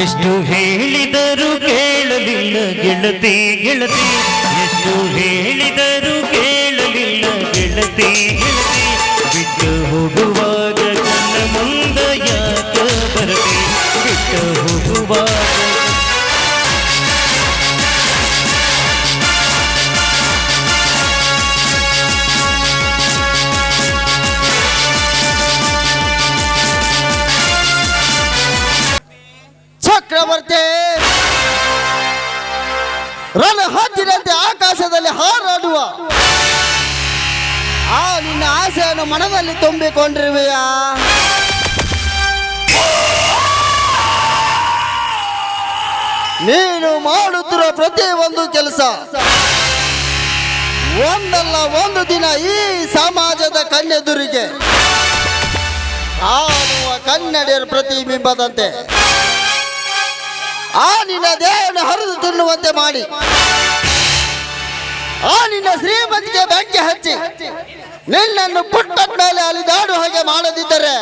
ಎಷ್ಟು ಹೇಳಿದರೂ ಕೇಳಲಿಲ್ಲ ಗೆಳತಿ ಗೆಳತಿ, ಎಷ್ಟು ಹೇಳಿದರೂ ಕೇಳಲಿಲ್ಲ ಗೆಳತಿ ಗೆಳತಿ. ಬಿಟ್ಟು ಹೋಗುವಾಗ ಕಣ್ಣ ಮುಂದ ಯಾಕ ಬರದೆ, ಬಿಟ್ಟು ಹೋಗುವಾಗ ಚಕ್ರವರ್ತಿ ರಣ ಹದ್ದಿನಂತೆ ಆಕಾಶದಲ್ಲಿ ಹಾರಾಡುವ ಆ ನಿನ್ನ ಆಸೆಯನ್ನು ಮನದಲ್ಲಿ ತುಂಬಿಕೊಂಡಿರುವೆಯಾ? ನೀನು ಮಾಡುತ್ತಿರುವ ಪ್ರತಿ ಒಂದು ಕೆಲಸ ಒಂದಲ್ಲ ಒಂದು ದಿನ ಈ ಸಮಾಜದ ಕಣ್ಣೆದುರಿಗೆ ಕಾಣುವ ಕನ್ನಡಿಯರ ಪ್ರತಿಬಿಂಬದಂತೆ ಆ ನಿನ್ನ ದೇಹವನ್ನು ಹರಿದು ತಿನ್ನುವಂತೆ ಮಾಡಿ, ಆ ನಿನ್ನ ಶ್ರೀಮತಿಗೆ ಬೆಂಕಿ ಹಚ್ಚಿ ನಿನ್ನನ್ನು ಪುಟ್ಟದ ಮೇಲೆ ಅಲಿದಾಡು ಹಾಗೆ ಮಾಡದಿದ್ದರೆ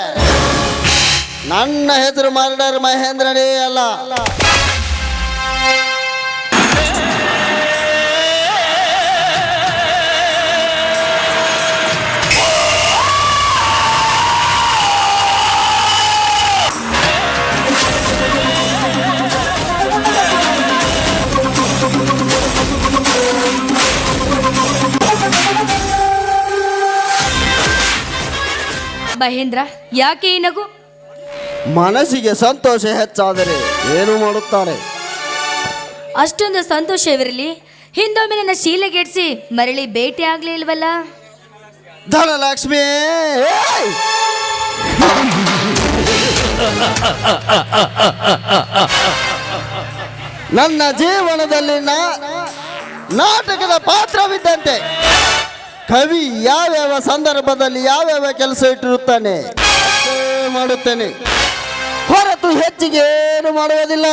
ನನ್ನ ಹೆಸರು ಮರ್ಡರ್ ಮಹೇಂದ್ರನೇ ಅಲ್ಲ. ಮಹೇಂದ್ರ, ಯಾಕೆ ಈ ನಗು? ಮನಸ್ಸಿಗೆ ಸಂತೋಷ ಹೆಚ್ಚಾದರೆ ಏನು ಮಾಡುತ್ತಾರೆ? ಅಷ್ಟೊಂದು ಸಂತೋಷವಿರಲಿ, ಹಿಂದೊಮ್ಮೆ ನನ್ನ ಶೀಲೆಗೆಡ್ಸಿ ಮರಳಿ ಭೇಟಿ ಆಗ್ಲೇ ಇಲ್ವಲ್ಲ? ಧನಲಕ್ಷ್ಮಿ, ನನ್ನ ಜೀವನದಲ್ಲಿ ನಾಟಕದ ಪಾತ್ರವಿದ್ದಂತೆ ಕವಿ ಯಾವ್ಯಾವ ಸಂದರ್ಭದಲ್ಲಿ ಯಾವ್ಯಾವ ಕೆಲಸ ಇಟ್ಟಿರುತ್ತಾನೆ ಮಾಡುತ್ತೇನೆ, ಹೊರತು ಹೆಚ್ಚಿಗೆ ಏನು ಮಾಡುವುದಿಲ್ಲ.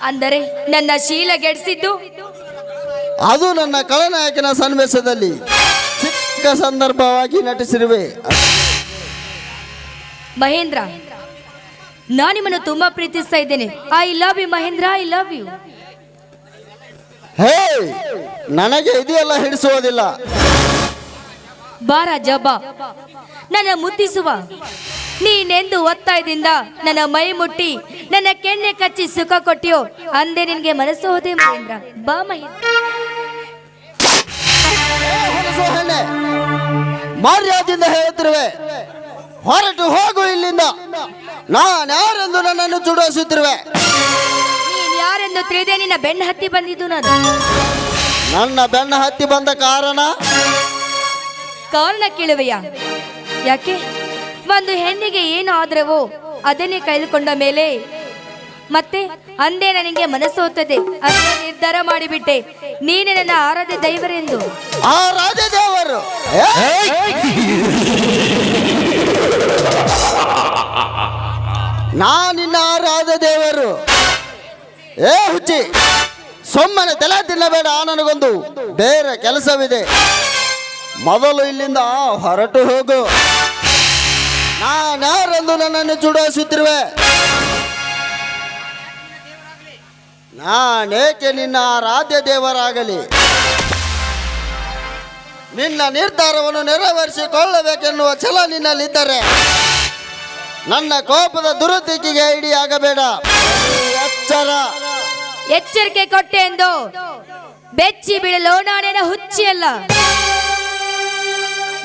ಅಂದರೆ ನನ್ನ ಶೀಲೆಗೆಡ್ಸಿದ್ದು ಅದು ನನ್ನ ಖಳನಾಯಕನ ಸನ್ನಿವೇಶದಲ್ಲಿ ಚಿಕ್ಕ ಸಂದರ್ಭವಾಗಿ ನಟಿಸಿರುವೆ. ಮಹೇಂದ್ರ, ನಾನು ನಿಮ್ಮನ್ನು ತುಂಬಾ ಪ್ರೀತಿಸ್ತಾ ಇದ್ದೇನೆ. I love you Mahendra, I love you. ಹೇ, ನನಗೆ ಇದೆಲ್ಲ ಹಿಡಿಸುವುದಿಲ್ಲ. ಬಾರ ಜಬಾ, ನನ್ನ ಮುದ್ದಿಸುವ. ನೀನೆಂದು ಒತ್ತಾಯದಿಂದ ನನ್ನ ಮೈ ಮುಟ್ಟಿ ನನ್ನ ಕೆನ್ನೆ ಕಚ್ಚಿ ಸುಖ ಕೊಟ್ಟಿಯೋ ಅಂದೇ ನಿನಗೆ ಮನಸ್ಸು ಹೋದೆ ಮಹೇಂದ್ರ. ಬಾ ಮಹೇಂದ್ರ. ಮರ್ಯಾದೆಯಿಂದ ಹೇಳುತ್ತಿರುವೆ, ಹೊರಟು ಹೋಗು ಇಲ್ಲಿಂದ. ನಾನು ಯಾರೆಂದು ನನ್ನನ್ನು ಚುಡಾಯಿಸುತ್ತಿರುವೆ. ನೀನ್ ಯಾರೆಂದು ತಿಳಿದೇ ನಿನ್ನ ಬೆನ್ನು ಹತ್ತಿ ಬಂದಿದ್ದು ನಾನು. ನನ್ನ ಬೆನ್ನ ಹತ್ತಿ ಬಂದ ಕಾರಣ ಕೇಳುವೆಯಾ? ಯಾಕೆ? ಒಂದು ಹೆಣ್ಣಿಗೆ ಏನು ಆದ್ರವೋ ಅದನ್ನೇ ಕಳೆದುಕೊಂಡ ಮೇಲೆ ಮತ್ತೆ ಅಂದೇ ನನಗೆ ಮನಸ್ಸು ಹೋಗ್ತದೆ. ಅದನ್ನ ನಿರ್ಧಾರ ಮಾಡಿಬಿಟ್ಟೆ, ನೀನೇ ನನ್ನ ಆರಾಧ್ಯ ದೈವರೆಂದು. ಆರಾಧ್ಯ ದೇವರು? ನಾನಿನ್ನ ಆರಾಧ್ಯ ದೇವರು? ಏ ಹುಚ್ಚಿ, ಸುಮ್ಮನೆ ತಲೆ ತಿನ್ನಬೇಡ. ನನಗೊಂದು ಬೇರೆ ಕೆಲಸವಿದೆ. ಮೊದಲು ಇಲ್ಲಿಂದ ಹೊರಟು ಹೋಗು. ನಾನ್ಯಾರೆಂದು ನನ್ನನ್ನು ಚುಡಾಯಿಸುತ್ತಿರುವೆ? ನಾನೇಕೆ ನಿನ್ನ ಆರಾಧ್ಯ ದೇವರಾಗಲಿ? ನಿನ್ನ ನಿರ್ಧಾರವನ್ನು ನೆರವೇರಿಸಿಕೊಳ್ಳಬೇಕೆನ್ನುವ ಛಲ ನಿನ್ನಲ್ಲಿದ್ದರೆ ನನ್ನ ಕೋಪದ ದುರುತಿಗೆ ಇಡಿಯಾಗಬೇಡ. ಎಚ್ಚರ. ಎಚ್ಚರಿಕೆ ಕೊಟ್ಟೆ ಎಂದು ಬೆಚ್ಚಿ ಬೀಳಲು ನಾನೇನ ಹುಚ್ಚಿಯಲ್ಲ.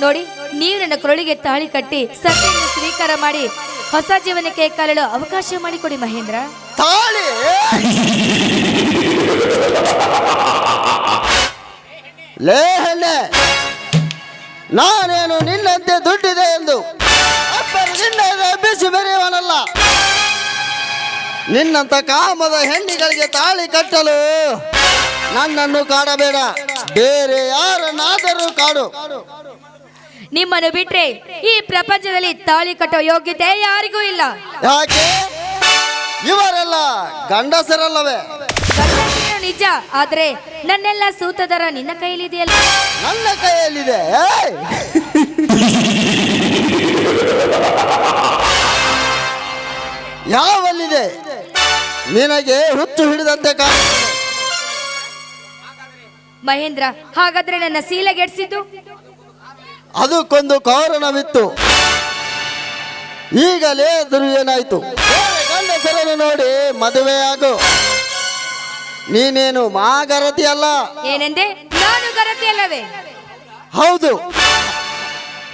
ನೋಡಿ, ನೀವು ನನ್ನ ಕೊರಳಿಗೆ ತಾಳಿ ಕಟ್ಟಿ ಸತ್ಯವನ್ನು ಸ್ವೀಕಾರ ಮಾಡಿ ಹೊಸ ಜೀವನಕ್ಕೆ ಕಾಲಲು ಅವಕಾಶ ಮಾಡಿಕೊಡಿ ಮಹೇಂದ್ರ. ತಾಳಿ? ಲೇ ಹೆಣ್ಣೆ, ನಾನೇನು ನಿನ್ನಂತೆ ದುಡ್ಡಿದೆ ಎಂದು ನಿನ್ನ ಬಿಸಿ ಬೆರೆಯವನಲ್ಲ. ನಿನ್ನಂತ ಕಾಮದ ಹೆಣ್ಣಿಗಳಿಗೆ ತಾಳಿ ಕಟ್ಟಲು ನನ್ನನ್ನು ಕಾಡಬೇಡ. ಬೇರೆ ಯಾರನ್ನಾದರೂ ಕಾಡು. ನಿಮ್ಮನ್ನು ಬಿಟ್ರೆ ಈ ಪ್ರಪಂಚದಲ್ಲಿ ತಾಳಿ ಕಟ್ಟೋ ಯೋಗ್ಯತೆ ಯಾರಿಗೂ ಇಲ್ಲ. ಯಾಕೆ? ಇವರೆಲ್ಲ ಗಂಡಸರಲ್ಲವೇ? ನಿಜ, ಆದ್ರೆ ನನ್ನೆಲ್ಲ ಸೂತದರ ನಿನ್ನ ಕೈಯಲ್ಲಿದೆಯಲ್ಲ. ನನ್ನ ಕೈಯಲ್ಲಿದೆ. ಯಾವಲ್ಲಿದೆ? ನಿನಗೆ ಹುಚ್ಚು ಹಿಡಿದಂತೆ ಕಾಣುತ್ತದೆ. ಮಹೇಂದ್ರ, ಹಾಗಾದ್ರೆ ನನ್ನ ಸೀಲೆಗೆಡ್ಸಿದ್ದು? ಅದಕ್ಕೊಂದು ಕಾರಣವಿತ್ತು. ಈಗಲೇ ಏನಾಯ್ತು? ಬೇರೆ ಗಂಡಸರನ್ನು ನೋಡಿ ಮದುವೆ ಆಗು. ನೀನೇನು ಮಾಗರತಿ ಅಲ್ಲ. ಏನೆಂದೆ? ನಾನು ಗರತಿ ಅಲ್ಲವೇ? ಹೌದು,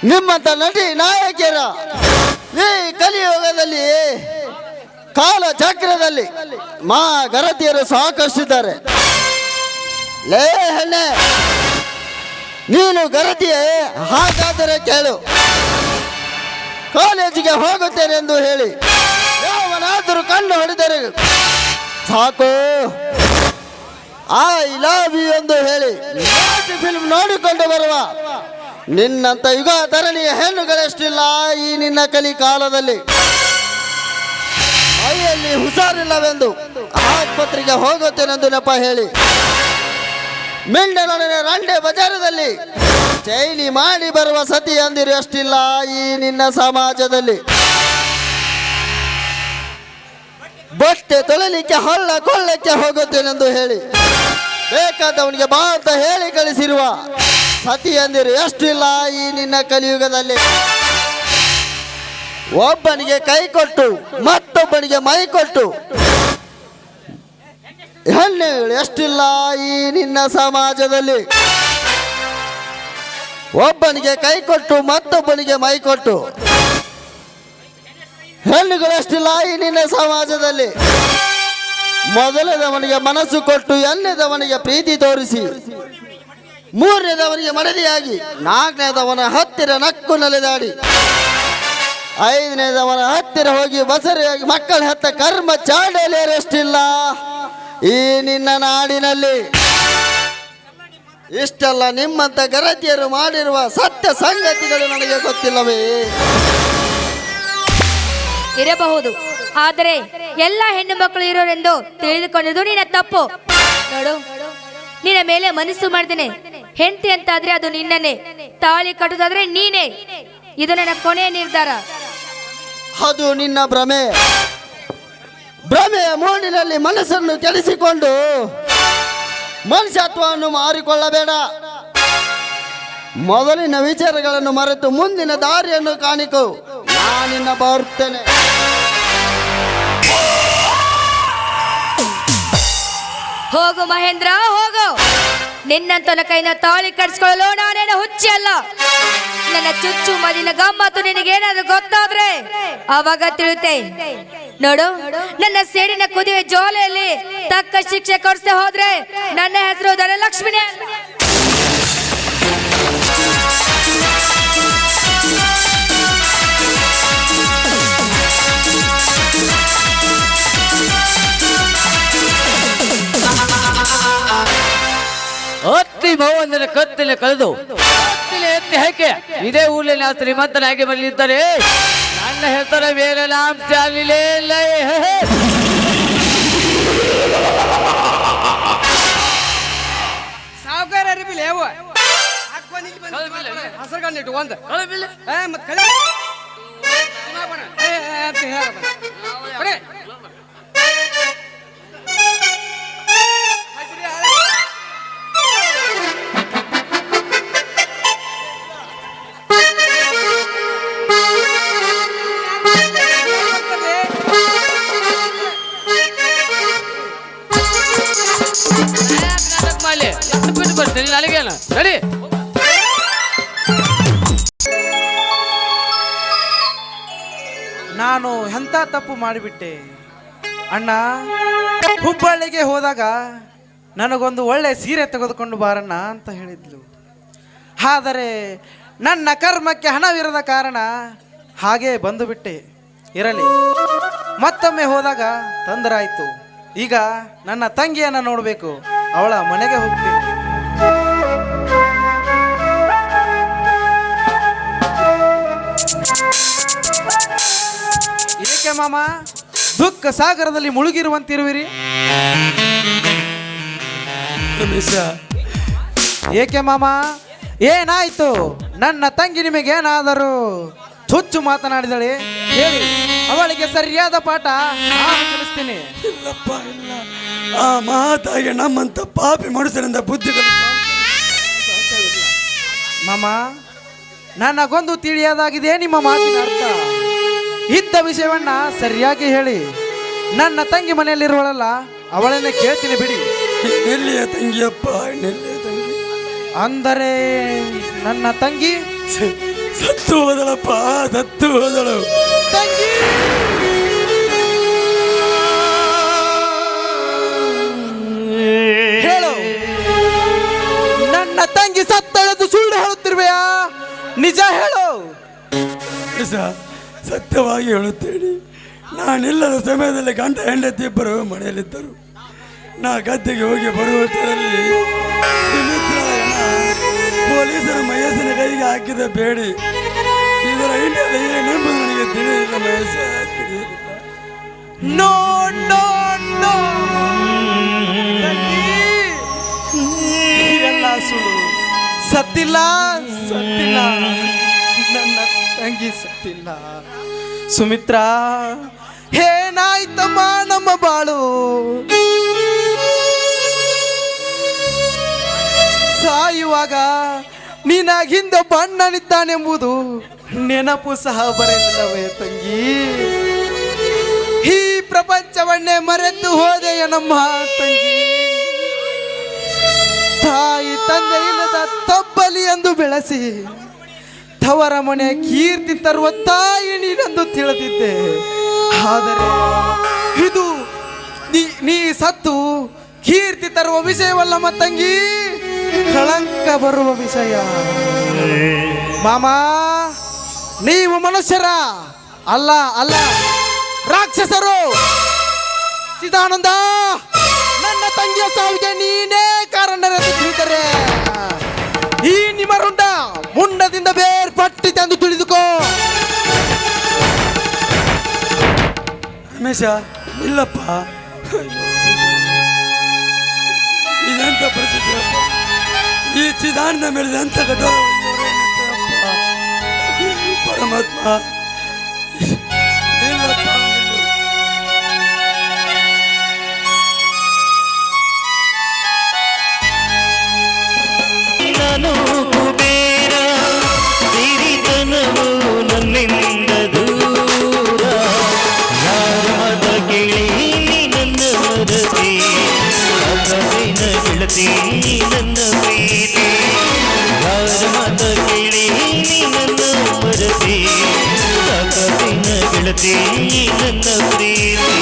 ನಿಮ್ಮಂತ ನಟಿ ನಾಯಕಿಯರ ಈ ಕಲಿಯುಗದಲ್ಲಿ ಕಾಲ ಚಕ್ರದಲ್ಲಿ ಗರತಿಯರು ಸಾಕಷ್ಟಿದ್ದಾರೆ. ಲೇ ಹೆಣ್ಣೆ, ನೀನು ಗರತಿಯೇ? ಹಾಗಾದರೆ ಕೇಳು. ಕಾಲೇಜಿಗೆ ಹೋಗುತ್ತೇನೆ ಎಂದು ಹೇಳಿ ಯಾವನಾದರೂ ಕಣ್ಣು ಹೊಡೆದರೆ ಸಾಕು, ಐ ಲವ್ ಯು ಎಂದು ಹೇಳಿ ಫಿಲ್ಮ್ ನೋಡಿಕೊಂಡು ಬರುವ ನಿನ್ನಂತ ಯುಗ ತರಣಿಯ ಹೆಣ್ಣುಗಳೆಷ್ಟಿಲ್ಲ ಈ ನಿನ್ನ ಕಲಿ ಕಾಲದಲ್ಲಿ. ಮೈಯಲ್ಲಿ ಹುಷಾರಿಲ್ಲವೆಂದು ಆಸ್ಪತ್ರೆಗೆ ಹೋಗುತ್ತೇನೆಂದು ನೆಪ ಹೇಳಿ ಮಿಂಡನೊಡನೆ ರಂಡೆ ಬಜಾರದಲ್ಲಿ ಚೈಲಿ ಮಾಡಿ ಬರುವ ಸತಿ ಅಂದಿರು ಅಷ್ಟಿಲ್ಲ ಈ ನಿನ್ನ ಸಮಾಜದಲ್ಲಿ. ಬಟ್ಟೆ ತೊಳಲಿಕ್ಕೆ ಹಳ್ಳ ಕೊಳ್ಳಕ್ಕೆ ಹೋಗುತ್ತೇನೆಂದು ಹೇಳಿ ಬೇಕಾದವನಿಗೆ ಬಾ ಅಂತ ಹೇಳಿ ಕಳಿಸಿರುವ ಸತಿ ಅಂದಿರು ಎಷ್ಟಿಲ್ಲ ಈ ನಿನ್ನ ಕಲಿಯುಗದಲ್ಲಿ. ಒಬ್ಬನಿಗೆ ಕೈ ಕೊಟ್ಟು ಮತ್ತೊಬ್ಬನಿಗೆ ಮೈ ಕೊಟ್ಟು ಹೆಣ್ಣುಗಳು ಎಷ್ಟಿಲ್ಲ ಈ ನಿನ್ನ ಸಮಾಜದಲ್ಲಿ. ಒಬ್ಬನಿಗೆ ಕೈ ಕೊಟ್ಟು ಮತ್ತೊಬ್ಬನಿಗೆ ಮೈ ಕೊಟ್ಟು ಹೆಣ್ಣುಗಳು ಎಷ್ಟಿಲ್ಲ ಈ ನಿನ್ನ ಸಮಾಜದಲ್ಲಿ. ಮೊದಲನೇದವನಿಗೆ ಮನಸ್ಸು ಕೊಟ್ಟು ಎರಡನೇದವನಿಗೆ ಪ್ರೀತಿ ತೋರಿಸಿ ಮೂರನೇದವನಿಗೆ ಮಡದಿಯಾಗಿ ನಾಲ್ಕನೇದವನ ಹತ್ತಿರ ನಕ್ಕು ನಲಿದಾಡಿ ಐದನೇದವನ ಹತ್ತಿರ ಹೋಗಿ ಬಸರಿಯಾಗಿ ಮಕ್ಕಳ ಹೆತ್ತ ಕರ್ಮ ಚಾಡಲೇರಷ್ಟಿಲ್ಲ ಈ ನಿನ್ನ ನಾಡಿನಲ್ಲಿ. ಇಷ್ಟೆಲ್ಲ ನಿಮ್ಮಂತ ಗರತಿಯರು ಮಾಡಿರುವ ಸತ್ಯ ಸಂಗತಿಗಳು ನನಗೆ ಗೊತ್ತಿಲ್ಲವೇ? ಇರಬಹುದು, ಆದರೆ ಎಲ್ಲ ಹೆಣ್ಣು ಮಕ್ಕಳು ಇರೋರೆಂದು ತಿಳಿದುಕೊಂಡಿದ್ದು ನಿನ್ನ ತಪ್ಪು. ನೋಡು, ನಿನ್ನ ಮೇಲೆ ಮನಸ್ಸು ಮಾಡ್ದೇನೆ. ಹೆಂಡತಿ ಅಂತಾದ್ರೆ ಅದು ನಿನ್ನನ್ನೇ, ತಾಳಿ ಕಟ್ಟುದಾದ್ರೆ ನೀನೇ. ಇದು ನನ್ನ ಕೊನೆಯ ನಿರ್ಧಾರ. ಅದು ನಿನ್ನ ಭ್ರಮೆ. ಭ್ರಮೆಯ ಮೂಡಿನಲ್ಲಿ ಮನಸ್ಸನ್ನು ಕೆಡಿಸಿಕೊಂಡು ಮನುಷ್ಯತ್ವವನ್ನು ಮಾರಿಕೊಳ್ಳಬೇಡ. ಮೊದಲಿನ ವಿಚಾರಗಳನ್ನು ಮರೆತು ಮುಂದಿನ ದಾರಿಯನ್ನು ಕಾಣಿಕೊ. ನಾನಿನ್ನ ಬರ್ತೇನೆ. ಹೋಗು ಮಹೇಂದ್ರ, ಹೋಗು. ನಿನ್ನಂತನ ಕೈನ ತಾಳಿ ಕಟ್ಸ್ಕೊಳ್ಳಲು ನಾನೇನು ಹುಚ್ಚಿ ಅಲ್ಲ. ನನ್ನ ಚುಚ್ಚು ಮದಿನ ಗಮ್ಮತ್ತು ನಿನಗೇನಾದ್ರು ಗೊತ್ತಾದ್ರೆ ಅವಾಗ ತಿಳುತ್ತೆ. ನೋಡು, ನನ್ನ ಸೇಡಿನ ಕುದಿವೆ ಜೋಲೆಯಲ್ಲಿ ತಕ್ಕ ಶಿಕ್ಷೆ ಕೊಡಿಸದೆ ಹೋದ್ರೆ ನನ್ನ ಹೆಸರು ಧನಲಕ್ಷ್ಮಿನೇ. ಅತ್ತಿ ಭವಂದನ ಕತ್ತಲೆ ಕಳೆದು ಕತ್ತಲೆ ಎತ್ತಿ ಹಾಕಿ ಇದೇ ಊರಿನಲ್ಲಿ ಆ ಶ್ರೀಮಂತನಾಗಿ ಬಂದಿದ್ದಾರೆ. ನನ್ನ ಹೆಸರ ಮೇಲೆ ನಾಮಚಾಲಿಲೇ ಇಲ್ಲ. ಸಾವುಕಾರ ಅರಿಬಿಲ್ಲ ಯಾವ ಹಸರು ಕಂಡಿಟ್ಟು ಒಂದು ಮತ್ತೆ ಕಳೆ ಅಂತ ಹೇಳ ಬರ್ತೀನಿ ನನಗೇನು ನಡಿ. ನಾನು ಎಂಥ ತಪ್ಪು ಮಾಡಿಬಿಟ್ಟೆ ಅಣ್ಣ. ಹುಬ್ಬಳ್ಳಿಗೆ ಹೋದಾಗ ನನಗೊಂದು ಒಳ್ಳೆ ಸೀರೆ ತೆಗೆದುಕೊಂಡು ಬಾರಣ್ಣ ಅಂತ ಹೇಳಿದ್ಲು. ಆದರೆ ನನ್ನ ಕರ್ಮಕ್ಕೆ ಹಣವಿರದ ಕಾರಣ ಹಾಗೆ ಬಂದು ಬಿಟ್ಟೆ. ಇರಲಿ, ಮತ್ತೊಮ್ಮೆ ಹೋದಾಗ ತೊಂದರೆ ಆಯಿತು. ಈಗ ನನ್ನ ತಂಗಿಯನ್ನು ನೋಡಬೇಕು, ಅವಳ ಮನೆಗೆ ಹೋಗ್ತೀನಿ. ಏಕೆ ಮಾಮ ದುಃಖ ಸಾಗರದಲ್ಲಿ ಮುಳುಗಿರುವಂತಿರುವಿರಿ? ಏಕೆ ಮಾಮ, ಏನಾಯ್ತು? ನನ್ನ ತಂಗಿ ನಿಮಗೇನಾದರೂ ಹುಚ್ಚು ಮಾತನಾಡಿದಳೆ. ಹೇಳಿ, ಅವಳಿಗೆ ಸರಿಯಾದ ಪಾಠ ನಾನು ಕಲಿಸ್ತೀನಿ. ಇಲ್ಲಪ್ಪ ಇಲ್ಲ, ಆ ಮಾತಾಗಿ ನಮ್ಮಂತ ಪಾಪಿ ಮನುಷ್ಯರಿಂದ ಬುದ್ಧಿ ಮಾಮ, ನನಗೊಂದು ತಿಳಿಯದಾಗಿದೆ ನಿಮ್ಮ ಮಾತಿನ ಅರ್ಥ. ಇದ್ದ ವಿಷಯವನ್ನ ಸರಿಯಾಗಿ ಹೇಳಿ. ನನ್ನ ತಂಗಿ ಮನೆಯಲ್ಲಿರುವಳಲ್ಲ, ಅವಳನ್ನೇ ಕೇಳ್ತೀನಿ ಬಿಡಿ. ನೆಲ್ಲಿಯ ತಂಗಿಯಪ್ಪ, ನೆಲ್ಲಿಯ ತಂಗಿ. ಅಂದರೆ ನನ್ನ ತಂಗಿ ಸತ್ತು ಹೋದಳಪ್ಪ, ಸತ್ತು ಹೋದಳು. ತಂಗಿ ಹೇಳು, ನನ್ನ ತಂಗಿ ಸತ್ತಳೆದು ಸುಳ್ಳು ಹೇಳುತ್ತಿರುವೆಯಾ? ನಿಜ ಹೇಳು. ಸತ್ಯವಾಗಿ ಹೇಳುತ್ತೇನೆ. ನಾನಿಲ್ಲದ ಸಮಯದಲ್ಲಿ ಗಂಡ ಹೆಂಡತಿ ಇಬ್ಬರು ಮನೆಯಲ್ಲಿದ್ದರು. ನಾ ಗದ್ದೆಗೆ ಹೋಗಿ ಬರುವುದರಲ್ಲಿ ಪೊಲೀಸರ ಮಹೇಶನ ಕೈಗೆ ಹಾಕಿದ ಬೇಡಿ. ಇದರ ಹಿನ್ನೆಲೆ ಏನೆಂಬುದು ನನಗೆ ತಿಳಿದಿಲ್ಲ ಮಹೇಶ, ತಿಳಿದಿಲ್ಲ. ನೋ ನೋ ನೋ, ಎಲ್ಲ ಸುಳ್ಳು. ಸತ್ತಿಲ್ಲ, ಸತ್ತಿಲ್ಲ, ನನ್ನ ತಂಗಿ ಸತ್ತಿಲ್ಲ. ಸುಮಿತ್ರಾ, ಏನಾಯ್ತಮ್ಮ ನಮ್ಮ ಬಾಳು? ಸಾಯುವಾಗ ನಿನಗಿಂದ ಬಣ್ಣನಿದ್ದಾನೆಂಬುದು ನೆನಪು ಸಹ ಬರಲಿಲ್ಲವೇ ತಂಗಿ? ಈ ಪ್ರಪಂಚವನ್ನೇ ಮರೆತು ಹೋದೆಯ ನಮ್ಮ ತಂಗಿ. ತಾಯಿ ತಂದೆ ಇಲ್ಲದ ತಬ್ಬಲಿ ಎಂದು ಬೆಳೆಸಿ ತವರ ಮನೆ ಕೀರ್ತಿ ತರುವ ತಾಯಿ ನೀನೆಂದು ತಿಳಿದಿದ್ದೆ. ಆದರೆ ಇದು ನೀ ಸತ್ತು ಕೀರ್ತಿ ತರುವ ವಿಷಯವಲ್ಲ ತಂಗಿ, ಕಳಂಕ ಬರುವ ವಿಷಯ. ಮಾಮ, ನೀವು ಮನುಷ್ಯರ ಅಲ್ಲ, ಅಲ್ಲ ರಾಕ್ಷಸರು. ಚಿದಾನಂದ, ನನ್ನ ತಂಗಿಯ ಸಾವಿಗೆ ನೀನೇ ಕಾರಣರೆಂದು ತಿಳಿದರೆ ಈ ನಿಮರುಂಡ ಮುಂಡದಿಂದ ಬೇರ್ಪಟ್ಟಿತೆಂದು ತಿಳಿದುಕೋ. ರಮೇಶ, ಇಲ್ಲಪ್ಪ, ಇದೆಂತ ಪರಿಸ್ಥಿತಿ ಅಪ್ಪ. ಈ ಚಿದಾನದ ಮೇಲೆ ಎಂತ ಕಠೋರ ಪರಮಾತ್ಮ. ಇಲ್ಲಪ್ಪ, ನಾನು ಕುಬೇರ, ಸಿರಿತನವು ನನ್ನಿಂದ ದೂರ. ಯಾರಾದ ಗಿಳಿ ನನ್ನ ಮರತಿ, ಅಗಲಿನ ಗೆಳತಿ ನನ್ನ ಪ್ರೀತಿ. ಯಾರಾದ ಗಿಳಿ ನನ್ನ ಮರತಿ, ಅಗಲಿನ ಗೆಳತಿ ನನ್ನ ಪ್ರೀತಿ.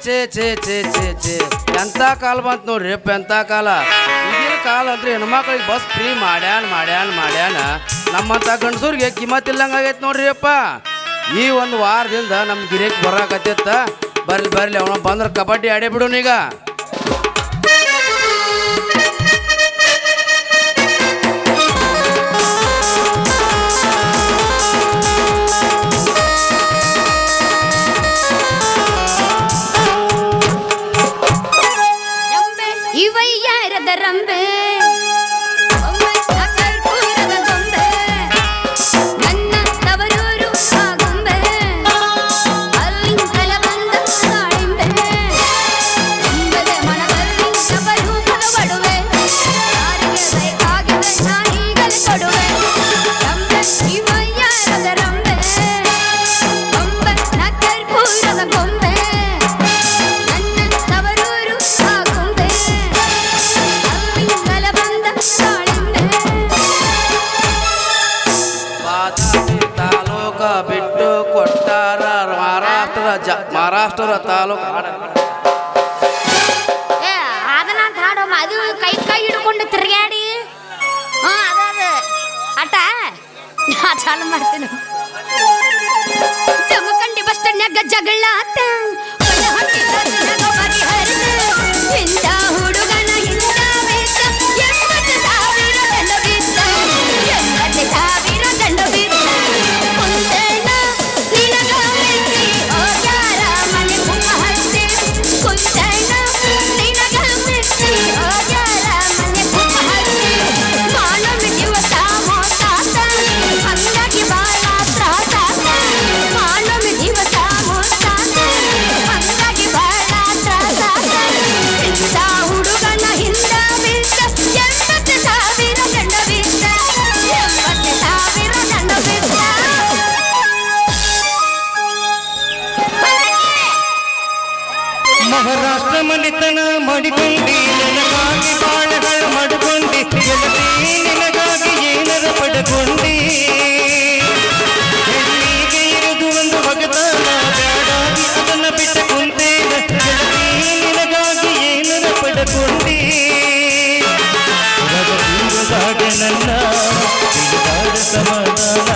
ಛೇ ಛೇ ಛೇ ಛೇ ಛೇ, ಎಂಥ ಕಾಲ ಬಂತು ನೋಡ್ರಿ ಅಪ್ಪ, ಎಂಥ ಕಾಲ. ಈಗಿನ ಕಾಲ ಅಂದ್ರೆ ಹೆಣ್ಮಕ್ಳಿಗೆ ಬಸ್ ಫ್ರೀ ಮಾಡ್ಯಾನ. ನಮ್ಮಂಥ ಗಂಡಸೂರಿಗೆ ಕಿಮ್ಮತ್ತಿಲ್ಲಂಗೆ ಆಗೈತೆ ನೋಡ್ರಿ ಅಪ್ಪ. ಈ ಒಂದು ವಾರದಿಂದ ನಮ್ಮ ಗಿರಿಕ್ ಬರಾಕತ್ತೈತ. ಬರ್ಲಿ ಅವನ ಬಂದ್ರೆ ಕಬಡ್ಡಿ ಆಡೇ ಬಿಡೋನೀಗ. ಇವಯ್ಯಾರದ ರಂಬೆ ಮಹಾರಾಷ್ಟ್ರ ತಾಲೂಕು ಅದನ್ನ ಹಾಡೋ ಅದು ಕೈ ಹಿಡ್ಕೊಂಡು ತಿರ್ಗಾಡಿ ಅಟ ಚಾಲು ಮಾಡ್ತೀನಿ. ಜಮಖಂಡಿ ಬಸ್ ಸ್ಟ್ಯಾಂಡ್ನಾಗ ಜಗಳ ಆತ, ಇಂಥ ಹುಡುಗನ ಹಿಂದ ಬೇಕ 80,000 ಗಂಡು ಬಿದ್ದ, 80,000 ಗಂಡು ಬಿದ್ದ. ಕುಂತೇನ ನಿನಗ ಮೆಚ್ಚಿ ಹೋಗ್ಯಾರ ಮನೆ ಮುಖ ಹಚ್ಚಿ, ಕುಂತೇನ ನಿನಗ ಮೆಚ್ಚಿ ಹೋಗ್ಯಾರ ಮನೆ ಮುಖ ಹಚ್ಚಿ. ಮಾನವ ಮನೆತನ ಮಾಡಿಕೊಂಡಿ ನನಗಾಗಿ ಬಾಳಗಳ ಮಾಡಿಕೊಂಡಿ ಗೆಳತಿ ನಿನಗಾಗಿ ಏನರ ಪಡ್ಕೊಂಡಿ ಹೆಣ್ಣಿಗೆ ಇರುವುದು ಒಂದು ಭಗತಾನ ಬ್ಯಾಡಾಗಿ ಅದನ್ನ ಬಿಟ್ಟ ಕುಂತೇನ ಗೆಳತಿ ನಿನಗಾಗಿ ಏನರ ಪಡ್ಕೊಂಡಿ ದೂರದಾಗ ನನ್ನ ತಿಳಿದಾಡ ಸಮಾಧಾನ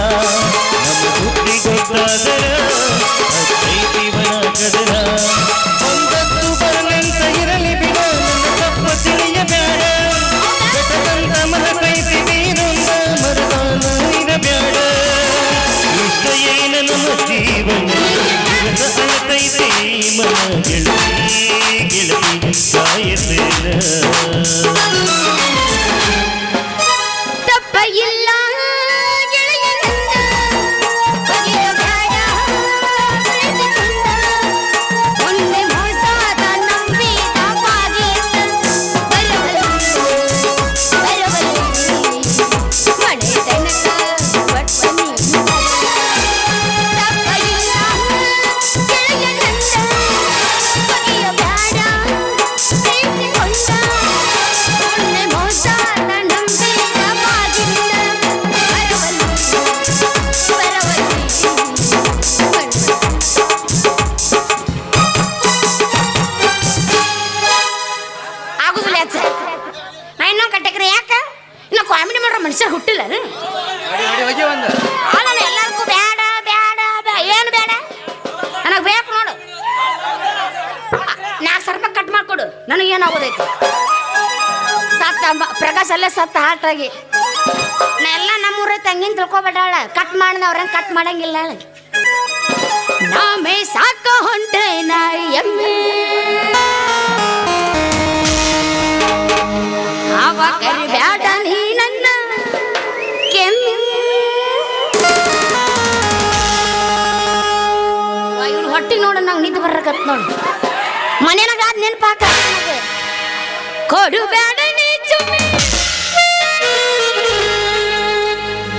ನಮ್ಮ ಬುದ್ಧಿ ಗೊತ್ತಾದರ ಅದ್ವೈತಿವನ ಕದನ ಒಂದತ್ತು ಬರಲಂತ ಇರಲಿ ಬಿಡ ನನ್ನ ತಪ್ಪ ತಿಳಿಯಬೇಡ ಬೆಟ್ಟದಂತ ಮನಸೈತಿ ನೀನೊಂದ ಮರದಾನ ಇರಬೇಡ ಇಷ್ಟ ಏನ ನಮ್ಮ ಜೀವನ ಅಳತೈತಿ ಮನ ಗೆಳತಿ ಗೆಳತಿ ಕಾಯತೇನ ತಪ್ಪ ಇಲ್ಲ ಗೆಳೆಯನಂದ ಬಗೆಯಬೇಡ ಬೆಳೆದುಕೊಂಡ ಒಂದೇ ಮೋಸದ ನಂಬಿದ ಬಾಗಿಲ ಬರಬಲ್ಲ ಮನೆ ತನಕ ಬಟ್ವನಿ ತಪ್ಪ ಇಲ್ಲ ಗೆಳೆಯನಂದ ಬಗೆಯಬೇಡ ಬೆಳೆದುಕೊಂಡ ಒಂದೇ ಮೋಸದ ನಂಬಿದ ಬಾಗಿಲ ಆಗುದಿಲ್ಲ ಅಚ್ಚ ನಾ ಇನ್ನೊಂದು ಕಟ್ಟಕ್ರೆ ಯಾಕ ಇನ್ನು ಕಾಮಿಡಿ ಮಾಡೋ ಮನುಷ್ಯರು ಹುಟ್ಟಿಲ್ಲ ಅಡಿ ಅಡಿ ಹೋಗಿ ಒಂದು ಅಲ್ಲ ಎಲ್ಲರಿಗೂ ಬೇಡ ಬೇಡ ಏನು ಬೇಡ ನನಗೆ ಬೇಕು ನೋಡು 4,000 ರೂಪಾಯಿ ಕಟ್ ಮಾಡ್ಕೊಡು ನನಗೇನಾಗೋದೈತಿ ಸತ್ತ ಪ್ರಕಾಶ್ ಅಲ್ಲೇ ಸತ್ತ ಹಾಟಾಗಿ ನಾ ಎಲ್ಲ ನಮ್ಮೂರೇ ತಂಗಿನ ತಿಳ್ಕೊಬೇಡಾಳ ಕಟ್ ಮಾಡಿದ ಅವ್ರೇನು ಕಟ್ ಮಾಡಂಗಿಲ್ಲ ನಾಮೇ ಸಾಕ ಹೊಂಟೆ ನಾಯಿ ಎಮ್ಮೆ ಅವ ಕರಿ ಬ್ಯಾಡ ನೀ ನನ್ನ ಕೆಮ್ಮೆ ಇವ್ರು ಹೊಟ್ಟಿ ನೋಡು ನಂಗೆ ನಿಂತು ಬರ್ರಕತ್ ನೋಡು ಮನೆನಾಗ ಆದ ನೆನಪಾಕ ಕೊಡು ಬೇಡ ನೀ ಚುಮ್ಮಿ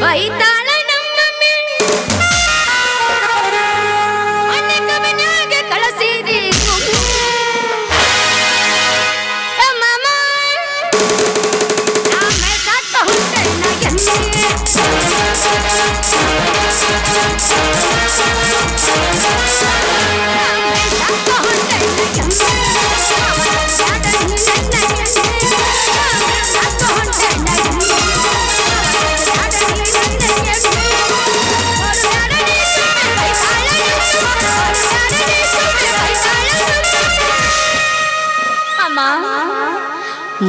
ಬೈತಾಳ ನಮ್ಮಮ್ಮೆ ಅನೇಕ ಮನ್ಯಾಗ ಕಳಿಸಿದಿ ಮಾಮ ನಾಮೆ ಸಾಕ ಹೊಂಟಣ್ಣ ಎಮ್ಮೆ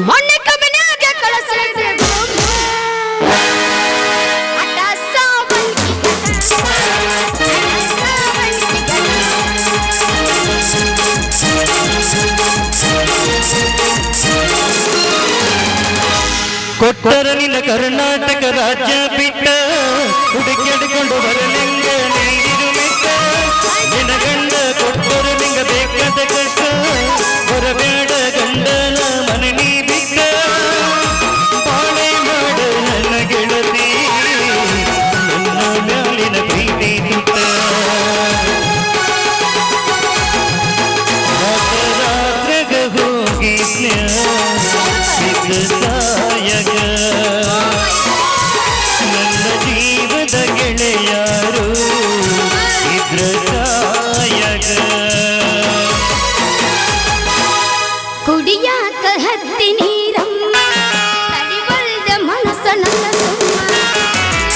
ಮೊನ್ನೆ ಕಮನ್ಯಾಗ ಕಳಿಸಿದೆ ಅಡ್ಡ ಸಾವಂಗಿ ಕೊಟ್ಟರ ನಿನ್ನ ಕರ್ನಾಟಕ ರಾಜ್ಯ ಬಿಟ್ಟ ಹುಡುಕಿಡಿಕೊಂಡು ಬರಲಿಂಗ ನೀಡಿರು ಮಿಟ್ಟ ನಿನ್ನ ಗಂಡ ಕೊಟ್ಟರು ನಿಂಗ ಬೇಕಾದ ಕಷ್ಟ ಬರಬೇಡ ಗಂಡನ ಮನೆ ನೀ ಬಿಟ್ಟ ಬಾಳೆ ಮಾಡ ನನ್ನ ಗೆಳತಿ ನನ್ನ ಮ್ಯಾಲಿನ ಪ್ರೀತಿ ತುಟ್ಟ ರಾತ್ರಾಗ ಹೋಗಿ ಸಾಯಗ ನನ್ನ ಜೀವದ ಗೆಳೆಯಾರು ಇದ್ರ ಸಾಯಗ ಕುಡಿಯಾಕ ಹತ್ತಿ ನೀರಮ್ಮ ತಡಿವಲ್ದ ಮನಸ್ಸ ನನ್ನ ಸುಮ್ಮ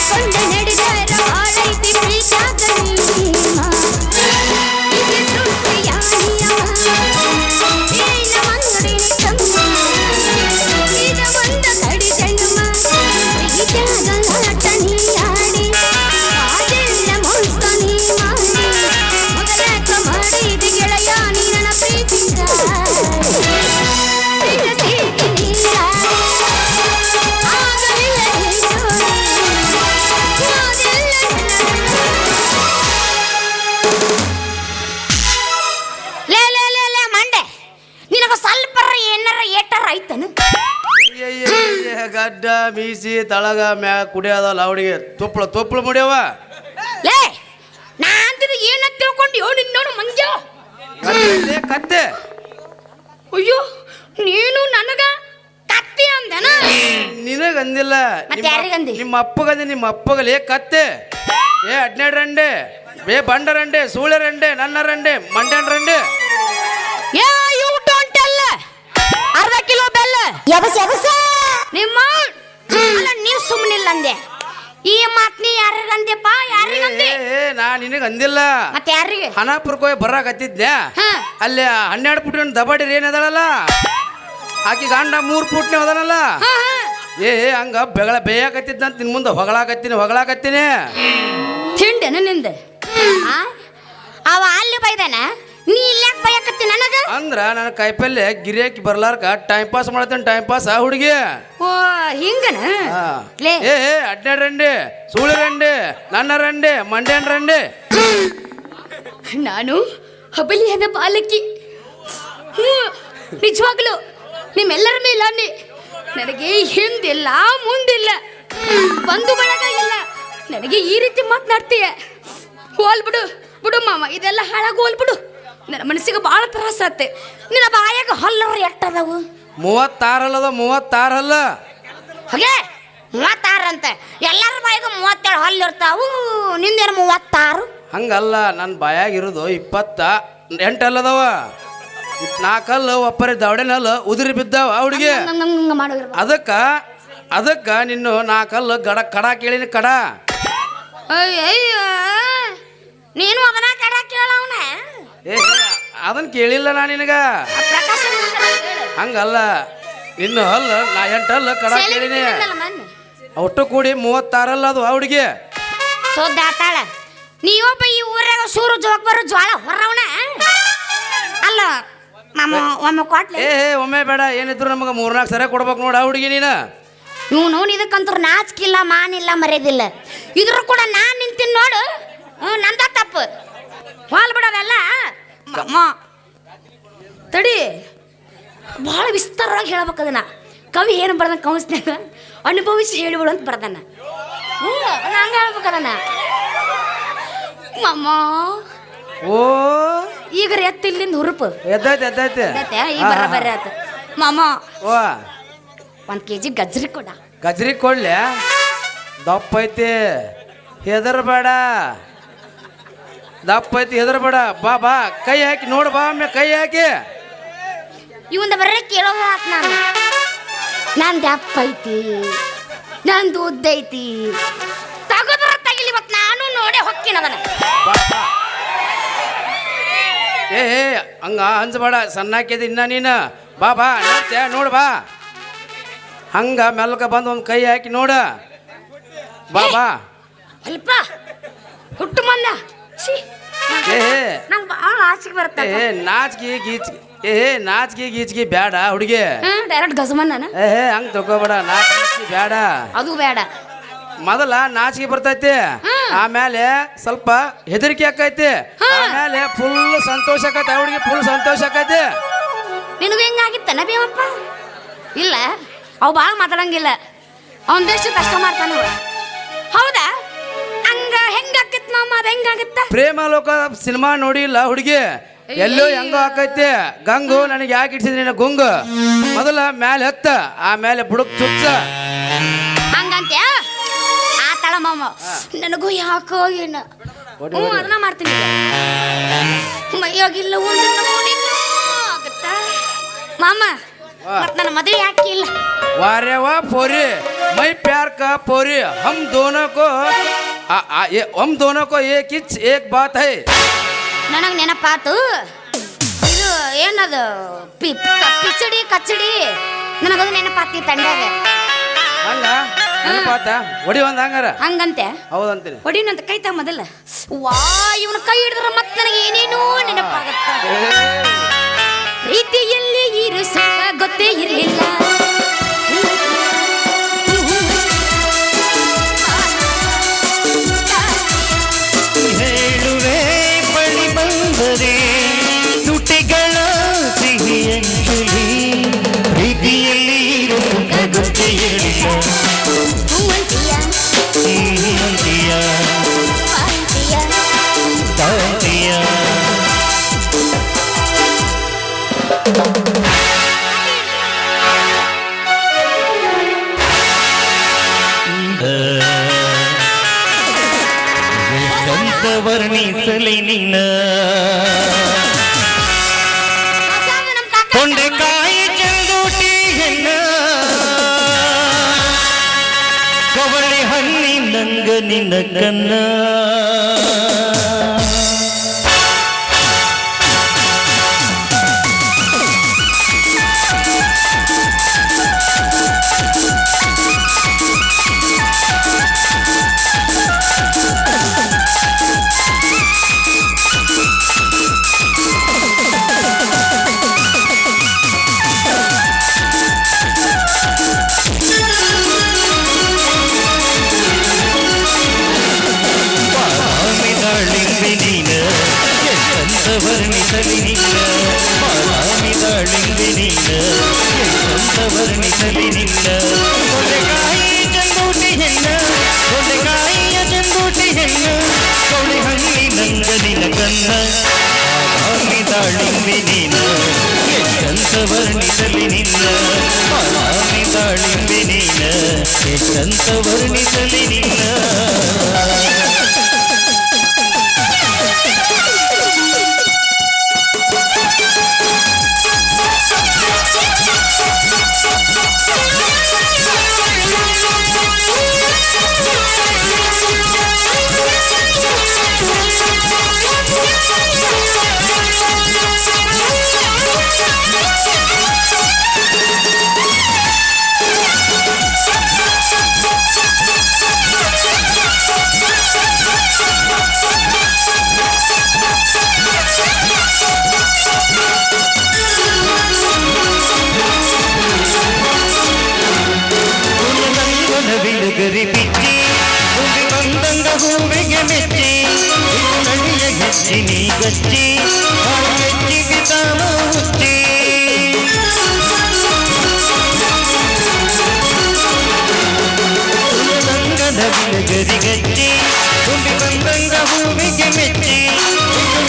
ಕೊಂಡ ನಡೆದರ ಆಳೈತಿ ಪ್ರೀತ್ಯಾಗ ನೀಮ ಇದು ಸುಟ್ಟಿಯಾನಿಯವ ಏನ ಮಂಗಡಿ ತಮ್ಮ ಇದ ಒಂದ ಕಡಿ ಜನ್ಮ ಪ್ರೀತ್ಯಾಗ ನಾಟ ನೀಯಾಡಿ ಆದೆಲ್ಲ ಮೋಸ ನೀ ಮಾಡಿ ಮೊದಲಾಕ ಮಾಡಿದ ಗೆಳೆಯ ನೀ ನನ್ನ ಪ್ರೀತಿಂದ ಮಂಡೆ ನಿನಗ ಸ್ವಲ್ಪ ಏನಾರ ಏಟಾರ ಐತನ ಗಡ್ಡ ಮೀಸಿ ತಳಗ ಮ್ಯಾಗ ಕುಡಿಯೋದಲ್ಲ ಅವಳಿಗೆ ತುಪ್ಪಳು ಮುಡಿಯವ ಲೇ ನಾ ಅಂತಿದ್ದು ಏನ ತಿಳ್ಕೊಂಡು ನಿನ್ನೋಡು ಮಂಜ ಕತ್ತೆ ಅಯ್ಯೋ ನೀನು ನನಗ ಕತ್ತಿ ಅಂದನ ನಿನಗ ಅಂದಿಲ್ಲ ಮತ್ತೆ ಯಾರಿಗಂದಿ? ನಿಮ್ಮ ಅಪ್ಪಗಂದಿ ನಿಮ್ಮ ಅಪ್ಪಗಲೇ ಕತ್ತೆ ಏ 12 ರಂಡೆ ಬೇ ಬಂಡ ರಂಡೆ ಸೂಳೆ ರಂಡೆ ನನ್ನ ರಂಡೆ ಮಂಡ್ಯನ ರಂಡೆ ಯಾ ಯು ಡೋಂಟ್ ಟೆಲ್ ಅರ್ಧ ಕಿಲೋ ಬೆಲ್ಲ ನಿಮ್ಮ ಅಲ್ಲ ನೀವು ಸುಮ್ಮನಿಲ್ಲ ಅಂದೆ ಈ ಮಾತ್ ನೀ ಯಾರಿಗಂದೆಪ್ಪ ಯಾರಿಗಂದೆ ನಾ ನಿನಗ ಅಂದಿಲ್ಲ ಮತ್ತೆ ಯಾರಿಗೆ ಹನಾಪುರಕ್ಕೆ ಹೋಗಿ ಬರಾಕತ್ತಿದ್ದೆ ಹಾ. ಅಲ್ಲಿ 12 ಫುಟ್ ದಬಾಡಿರಿ ಏನದಳಲ್ಲ ಆಕಿ ಗಂಡ 3 ಫುಟ್ನೇ ಹೋದನಲ್ಲ ಹಾ, ಹಾ. ಹಂಗ ಬೆಗಳ ಬೇಯಾಕತ್ತಿದ್ದಂತ ನಿನ್ ಮುಂದೆ ಹೊಗಳಾಕತ್ತೀನಿ ತಿಂಡೆನ ನಿಂದ ಆ? ಅವ ಅಲ್ಲಿ ಬೈದಾನ ನೀ ಇಲ್ಲಾಕ ಬಯಕತ್ತಿ ನನಗ ಅಂದ್ರ ನನ್ನ ಕಾಯಿಪಲ್ಲೆ ಗಿರಿಯಾಕಿ ಬರ್ಲಾರ್ಕ ಟೈಮ್ ಪಾಸ್ ಮಾಡತ್ತೇನೆ ಟೈಮ್ ಪಾಸ್ ಆ ಹುಡುಗಿ ಓ ಹಿಂಗನ ಲೇ 12 ರಂಡೆ ಸೂಳೆ ರಂಡೆ ನನ್ನ ರಂಡೆ ಮಂಡ್ಯನ ರಂಡೆ ನಾನು ಹಬಲಿಯದ ಬಾಲಕಿ ನಿಜವಾಗ್ಲು ನಿಮ್ಮೆಲ್ಲರ ಮೇಲೆ ನನಗೆ ಹಿಂದಿಲ್ಲ ಮುಂದಿಲ್ಲ ಬಂಧು ಬಳಗ ಇಲ್ಲ ನನಗೆ ಈ ರೀತಿ ಮಾತನಾಡ್ತೀಯ ಹೋಲ್ ಬಿಡು ಬಿಡು ಮಾಮ ಇದೆಲ್ಲ ಹಾಳಾಗಿ ಹೋಲ್ ಬಿಡು ನನ್ನ ಮನಸ್ಸಿಗೆ ಭಾಳ ತ್ರಾಸ ಆತ್ತೆ ನಿನ್ನ ಬಾಯಾಗ ಹಲ್ಲರು ಎಟ್ಟದವು 36 ಅಲ್ಲದ 36 ಅಲ್ಲ ಹಾಗೆ 36 ಅಂತ ಎಲ್ಲರ ಬಾಯಿಗೂ 37 ಹಲ್ಲು ಇರ್ತಾವು ನಿಂದೇನು 36 ಹಂಗಲ್ಲ ನನ್ನ ಬಾಯಾಗಿರೋದು 28 ಅಲ್ಲದವ 4 ಅಲ್ಲ ಒಪ್ಪರಿ ದವಡೆನಲ್ಲ ಉದುರಿ ಬಿದ್ದಾವ ಹುಡುಗಿ ಮಾಡೋಗಿರ್ಬೇಕು ಅದಕ್ಕ ನಿನ್ನು 4 ಅಲ್ಲ ಕಡ ಕೇಳಿನ ಕಡ ಅಯ್ಯ ನೀನು ಅದನ್ನ ಕಡ ಕೇಳವನ ಅದನ್ನ ಕೇಳಿಲ್ಲ ನಾ ನಿನಗ ಪ್ರಕಾಶ ಹಂಗಲ್ಲ ಇನ್ನು ಹಲ್ಲ ನಾ 8 ಅಲ್ಲ ಕಡ ಕೇಳಿನಿ ಒಟ್ಟು ಕೂಡಿ 36 ಅಲ್ಲ ಅದು ಹುಡುಗಿ ಸೋದಾತಾಳ ನೀವೊಬ್ಬ ಈ ಊರಾಗ ಸೂರು ಜೋಕ್ ಬರೋ ಜ್ವಾಳ ಹೊರವನ ಅಲ್ಲ ಮಾಮ ಒಮ್ಮೆ ಕೊಟ್ಲೆ ಒಮ್ಮೆ ಬೇಡ ಏನಿದ್ರು ನಮಗೆ 3-4 ಸರಿ ಕೊಡ್ಬೇಕು ನೋಡ ಹುಡುಗಿ ನೀನು ಇವನು ಇದಕ್ಕಂತೂ ನಾಚಿಕಿಲ್ಲ ಮಾನಿಲ್ಲ ಮರ್ಯಾದಿಲ್ಲ ಇದ್ರು ಕೂಡ ನಾನು ನಿಂತೀನಿ ನೋಡು ನಂದ ತಪ್ಪು ಹಾಲ್ ಬಿಡೋದಲ್ಲ ತಡಿ ಭಾಳ ವಿಸ್ತಾರವಾಗಿ ಹೇಳ್ಬೇಕು ಅದನ್ನ ಕವಿ ಏನು ಬರ್ದ ಕವಸ್ನಾಗ ಅನುಭವಿಸಿ ಹೇಳಿಬಿಡು ಅಂತ ಬರ್ದಾನ ಹಂಗೆ ಹೇಳ್ಬೇಕು ಅದನ್ನ ಮಮ್ಮ ಓ ಈಗ ಎತ್ತ ಇಲ್ಲಿಂದ ಹುರುಪು ಎದ್ದೈತೆ ಈಗ ಬರ್ರಿ ಆತ ಮಾಮ ಓ 1 kg ಗಜ್ರಿ ಕೊಡ ಗಜ್ರಿ ಕೊಡ್ಲೆ ದಪ್ಪ ಐತಿ ಹೆದರ್ಬೇಡ ದಪ್ಪ ಐತಿ ಹೆದರ್ಬೇಡ ಬಾ ಬಾ ಕೈ ಹಾಕಿ ನೋಡು ಬಾ ಒಮ್ಮೆ ಕೈ ಹಾಕಿ ಇವಂದ ಬರ್ರೆ ಕೇಳೋದು ಆತ್ ನಾನು ದಪ್ಪ ಐತಿ ನಂದು ಉದ್ದ ಐತಿ ತಗೋದ್ರ ತಗಿಲಿ ಇವತ್ತು ನಾನು ನೋಡೇ ಹೊಕ್ಕಿನ ಅದನ್ನ ಬಾ ಬಾ ಹಂಗ ಹಂಚಬೇಡ ಸಣ್ಣಾಕಿದ ಇನ್ನ ನೀನು ಬಾ ಬಾ ನೋಡ್ತೀಯ ನೋಡು ಬಾ ಹಂಗ ಮೆಲ್ಕ ಬಂದು ಒಂದು ಕೈ ಹಾಕಿ ನೋಡ ಬಾ ಬಾ ಅಲ್ಪ ಹುಟ್ಟು ಮಂದ ನಂಗೆ ಭಾಳ ಆಸೆಗೆ ಬರುತ್ತೆ ನಾಚಿಗೆ ಗೀಚಿಗೆ ಬೇಡ ಹುಡುಗಿ ಡೈರೆಕ್ಟ್ ಗಜಮನ್ ನಾನು ಹಂಗ ತಗೋಬೇಡ ನಾಚಿಗೆ ಬೇಡ ಅದು ಬೇಡ ಮೊದಲ ನಾಚಿಗೆ ಬರ್ತೈತಿ ಆಮೇಲೆ ಸ್ವಲ್ಪ ಹೆದರಿಕೆ ಆಕೈತಿ ಆಮೇಲೆ ಫುಲ್ ಸಂತೋಷ ಆಕೈತಿ ಹುಡುಗಿ ಫುಲ್ ಸಂತೋಷ ಆಕೈತಿ ನಿನಗೂ ಹೆಂಗಾಗಿತ್ತನ ಬೇವಪ್ಪ ಇಲ್ಲ ಅವು ಭಾಳ ಮಾತಾಡಂಗಿಲ್ಲ ಅವನದೆಷ್ಟು ಕಷ್ಟ ಮಾಡ್ತಾನ ಹೌದಾ ಹಂಗ ಹೆಂಗಾಕಿತ್ ಮಾಮ ಅದು ಹೆಂಗಾಗತ್ತ ಪ್ರೇಮ ಲೋಕ ಸಿನಿಮಾ ನೋಡಿಲ್ಲ ಹುಡುಗಿ ಎಲ್ಲೋ ಹೆಂಗೋ ಆಕೈತಿ ಗಂಗು ನನಗೆ ಯಾಕೆ ಇಡ್ಸಿದ್ರಿ ನಿನ್ನ ಗುಂಗು ಮೊದಲ ಮ್ಯಾಲೆ ಹತ್ತ ಆಮೇಲೆ ಬುಡಕ್ ಚುಚ್ಚ ಹಂಗಂತ ಆತಳ ಮಾಮ ನನಗೂ ಯಾಕೋ ಏನು ಅದನ್ನ ಮಾಡ್ತೀನಿ ಮೈಯಾಗಿಲ್ಲ ಒಂದು ಆಗುತ್ತಾ ಮಾಮ ಮತ್ ನನ್ನ ಮದುವೆ ಯಾಕೆ ಇಲ್ಲ वारे वाह पोरी मैं प्यार का पोरी हम दोनों को एक बात है ನನಗೆ ನೆನಪಾತು ಇದು ಏನದು ಪಿಚಡಿ ಕಚ್ಚಡಿ ನನಗದು ನೆನಪಾತಿ ತಂಡಾಗ ಹಂಗ ನೆನಪಾತ ಹೊಡಿ ಒಂದ್ ಹಂಗಾರ ಹಂಗಂತೆ ಹೌದಂತೀನಿ ಹೊಡಿನಂತ ಕೈ ತ ಮೊದಲ ವಾ ಇವನ ಕೈ ಹಿಡಿದ್ರೆ ಮತ್ತೆ ನನಗೆ ಏನೇನೋ ನೆನಪಾಗತ್ತ ಪ್ರೀತಿಯಲ್ಲಿ ಇರು ಸುಖ ಗೊತ್ತೇ ಇರಲಿಲ್ಲ ಹೇಳುವೆ ಬಳಿ ಬಂದರೆ ತುಟಿಗಳ ಸಿಹಿಯಂಜಲಿ ಪ್ರೀತಿಯಲ್ಲಿ ಸುಖ ಗೊತ್ತೇ ಇರಲಿಲ್ಲ ತಾಂತಿಯ ಎಷ್ಟಂತ ವರ್ಣಿಸಲಿ ನಿನ್ನ ತೊಂಡೆಕಾಯಿ ಚಂದೂಟಿ ಹೆಣ್ಣ ಕವಳಿ ಹಣ್ಣಿನಂಗ ನಿನ್ನ ಕನ್ನ ವರ್ಣಿಸಲಿ ನಿನ್ನ ಮಾಲಾಮಿದಾಳಿಂದೆ ನೀನ ಎಷ್ಟಂತ ವರ್ಣಿಸಲಿ ನಿನ್ನ ತೊಂಡೆಕಾಯಿ ಚಂದೂಟಿ ಹೆಣ್ಣ ತೊಂಡೆಕಾಯಿಯ ಚಂದೂಟಿ ಹೆಣ್ಣ ಕವಳಿ ಹಣ್ಣಿನಂಗ ನಿನ್ನ ಕನ್ನ ಮಾಲಾಮಿದಾಳಿಂದೆ ನೀನ ಎಷ್ಟಂತ ವರ್ಣಿಸಲಿ ನಿನ್ನ ಮಾಲಾಮಿದಾಳಿಂದೆ ನೀನ ಎಷ್ಟಂತ ವರ್ಣಿಸಲಿ ನಿನ್ನ ಬಿಡುಗರಿ ಬಿಚ್ಚಿ ಹುಂಬಿ ಬಂದಂಗ ಹೂವಿಗೆ ಮೆಚ್ಚಿ ನಡಿಯ ಗೆಚ್ಚಿ ನೀ ಗಚ್ಚಿ ಗೆಚ್ಚಿ ಬಿದ್ದಾನು ಹುಚ್ಚಿ ಸಂಗದ ಬಿಡುಗರಿ ಗಚ್ಚಿ ಹುಂಬಿ ಬಂದಂಗ ಹೂವಿಗೆ ಮೆಚ್ಚಿ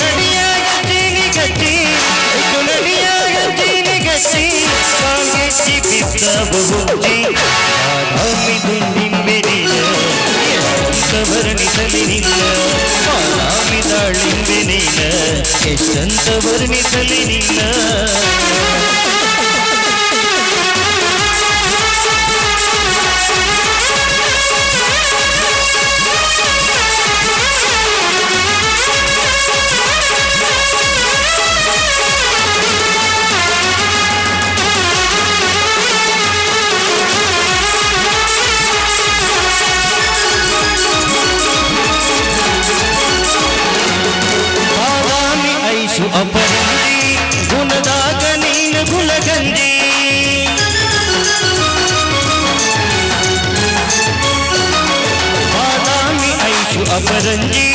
ನಡಿಯ ಗಚ್ಚಿ ನೀ ಗಚ್ಚಿ ನಡಿಯ ಗಚ್ಚಿ ನೀ ಗಚ್ಚಿ ಗೆಚ್ಚಿ ಬಿದ್ದಾವು ಹುಚ್ಚಿ ಆಧಾಮಿ ದುಂಡಿಂಬೆ ನೀನ ಎಷ್ಟಂತ ವರ್ಣಿಸಲಿ ನಿನ್ನ ಮಾಲಾಮಿದಾಳಿಂಬೆ ನೀನ ಎಷ್ಟಂತ ವರ್ಣಿಸಲಿ ನಿನ್ನ ಅಪರಂಜಿ ಗುಣದಾಗ ನೀನು ಗುಣಗಂಜಿ ಬಾದಾಮಿ ಐಶು ಅಪರಂಜಿ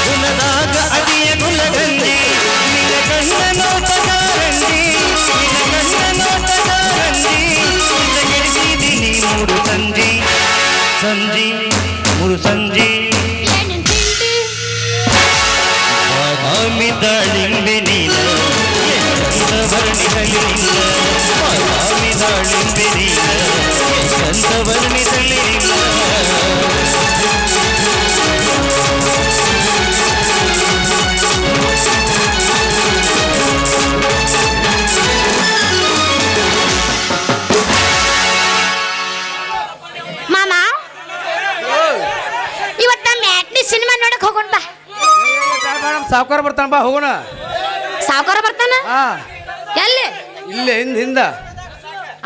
ಗುಣದಾಗ ಅಡಿಯ ಗುಣಗಂಜಿ ನಿನ್ನ ಕಣ್ಣ ನೋಟಗಾರಂಜಿ ನಿನ್ನ ಕಣ್ಣ ನೋಟಗಾರಂಜಿ ಗೆಡಿಸಿದ್ದೀನಿ ಮೂರು ಸಂಜಿ ಸಂಜಿ ಮೂರು ಸಂಜಿ ಮಾಲಾಮಿದಾಳಿಂಬೆ ನೀನ ಎಷ್ಟಂತ ವರ್ಣಿಸಲಿ ನಿನ್ನ ಮಾಲಾಮಿದಾಳಿಂಬೆ ನೀನ ಎಷ್ಟಂತ ವರ್ಣಿಸಲಿ ನಿನ್ನ ಮಾಮ ಇವತ್ತು ನಮ್ಮ ಮ್ಯಾಟ್ನಿ ಸಿನಿಮಾ ನೋಡಕ್ ಹೋಗೋಣ ಬಾ. ಸಾವುಕಾರ ಬರ್ತಾನ ಬಾ ಹೋಗೋಣ ಸಾವುಕಾರ ಬರ್ತಾನ ಹಾ ಎಲ್ಲಿ ಇಲ್ಲೇ ಹಿಂದ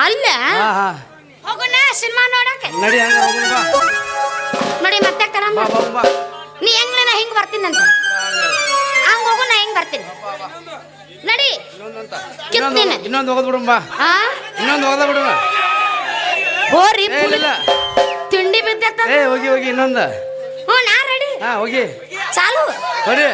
ಅಲ್ಲ ಹಾ ಹಾ ಹೋಗೋಣ ಸಿನಿಮಾ ನೋಡಕ್ಕೆ ನಡಿ ಹಂಗ ಹೋಗೋಣ ಬಾ ನೋಡಿ ಮತ್ತೆ ಬಾ ಬಾ ಬಾ ನೀ ಹೆಂಗ್ ನಾ ಹಿಂಗ್ ಬರ್ತೀನಂತ ಹಂಗ ಹೋಗು ನಾ ಹಿಂಗ್ ಬರ್ತೀನಿ ನಡಿ ಇನ್ನೊಂದು ಹೋಗೋದ್ ಬಿಡು ಬಾ ಹಾ ಇನ್ನೊಂದು ಹೋಗೋದ ಬಿಡು ಹೋರಿ ಇಲ್ಲ ತಿಂಡಿ ಬಿದ್ದತ್ತ ಏ ಹೋಗಿ ಹೋಗಿ ಇನ್ನೊಂದು ಹ್ಞೂ ನಾ ರೆಡಿ ಹಾ ಹೋಗಿ ಚಾಲು ಬರ್ರಿ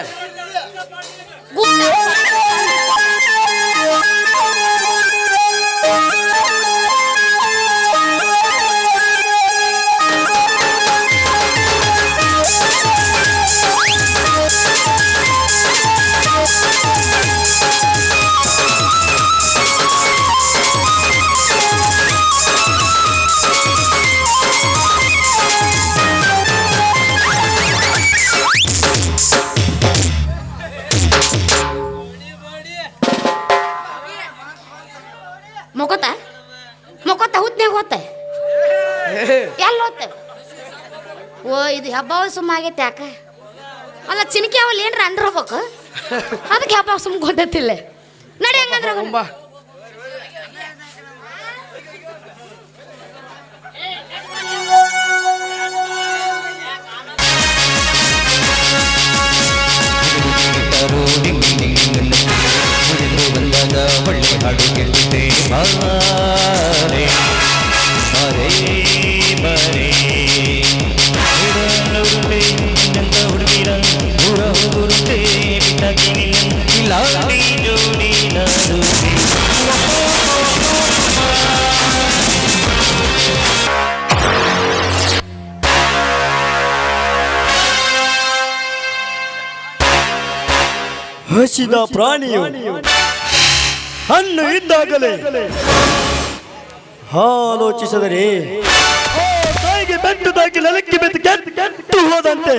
ಹಬ್ಬ ಸುಮ್ಮ ಆಗೈತೆ ಯಾಕ ಅಲ್ಲ ಚಿನಿಕೆ ಅವಲ್ಲಿ ಏನ್ರ ಅಂದಿರ್ಬೇಕು ಅದಕ್ಕೆ ಹಬ್ಬ ಸುಮ್ಮ ಗೊತ್ತಿಲ್ಲ ನಡಿ ಹಂಗಂದ್ರ ಬಾ ಬಂದಾಗ ಒಳ್ಳೆ ಹಾಡು ಕೇಳುತ್ತೆ ಬಾರೆ ಬಾರೆ ಬಾರೆ ಹುಡುಗರೆ ನಿನ್ನಂತ ಹುಡುಗಿರ ದೂರ ಹೋಗುರುತ್ತೆ ಬಿಟ್ಟಾಕಿ ನಿನ್ನ ಇಲ್ಲಾಡಿ ಜೋಡಿ ನಾನು ಹಸಿದ ಪ್ರಾಣಿಯು ಹಣ್ಣು ಇದ್ದಾಗಲೇ ಆಲೋಚಿಸಿದರೆ ತಾಯಿಗೆ ಬೆಟ್ಟದಾಗಿ ನೆಲಕ್ಕೆ ಬೆತ್ತು ಕೆಟ್ಟು ಹೋದಂತೆ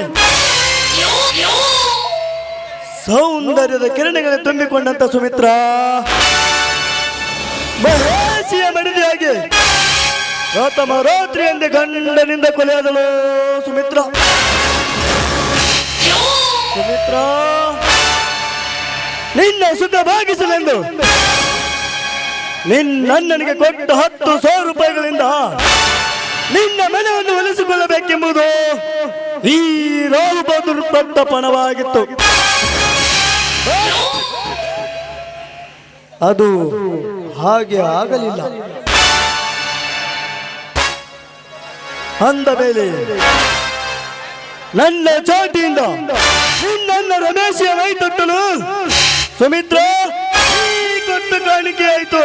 ಸೌಂದರ್ಯದ ಕಿರಣಗಳ ತುಂಬಿಕೊಂಡಂತ ಸುಮಿತ್ರ ಮಹೇಶಿಯ ಮಡಿದಿಯಾಗಿ ಗೌತಮ ರಾತ್ರಿ ಎಂದೇ ಗಂಡನಿಂದ ಕೊಲೆಯಾದಳು ಸುಮಿತ್ರ. ಸುಮಿತ್ರ ನಿನ್ನ ಸುಖ ಭಾಗಿಸಲೆಂದು ನಿನ್ನಣ್ಣನಿಗೆ ಕೊಟ್ಟ 10,000 ರೂಪಾಯಿಗಳಿಂದ ನಿನ್ನ ಮನೆಯನ್ನು ಒಲಿಸಿಕೊಳ್ಳಬೇಕೆಂಬುದು ಈ ರಾವ್ ಬಹದ್ದೂರ್ ದೊಡ್ಡ ಪಣವಾಗಿತ್ತು. ಅದು ಹಾಗೆ ಆಗಲಿಲ್ಲ. ಅಂದ ಮೇಲೆ ನನ್ನ ಚಾಟಿಯಿಂದ ನಿನ್ನ ರಮೇಶಿಯ ಮೈ ತೊಟ್ಟಲು ಸುಮಿತ್ರ ಈ ಕೊಟ್ಟ ಕಾಣಿಕೆ ಆಯಿತು.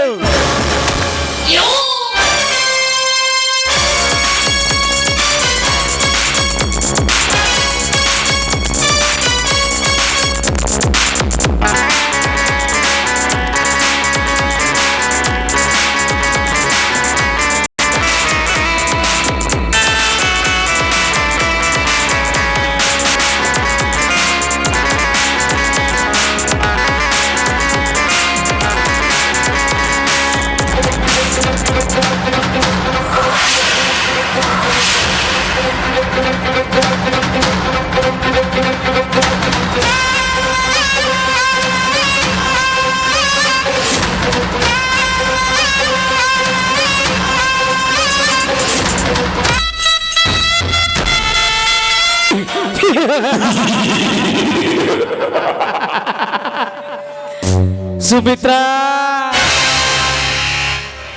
ಸುಮಿತ್ರ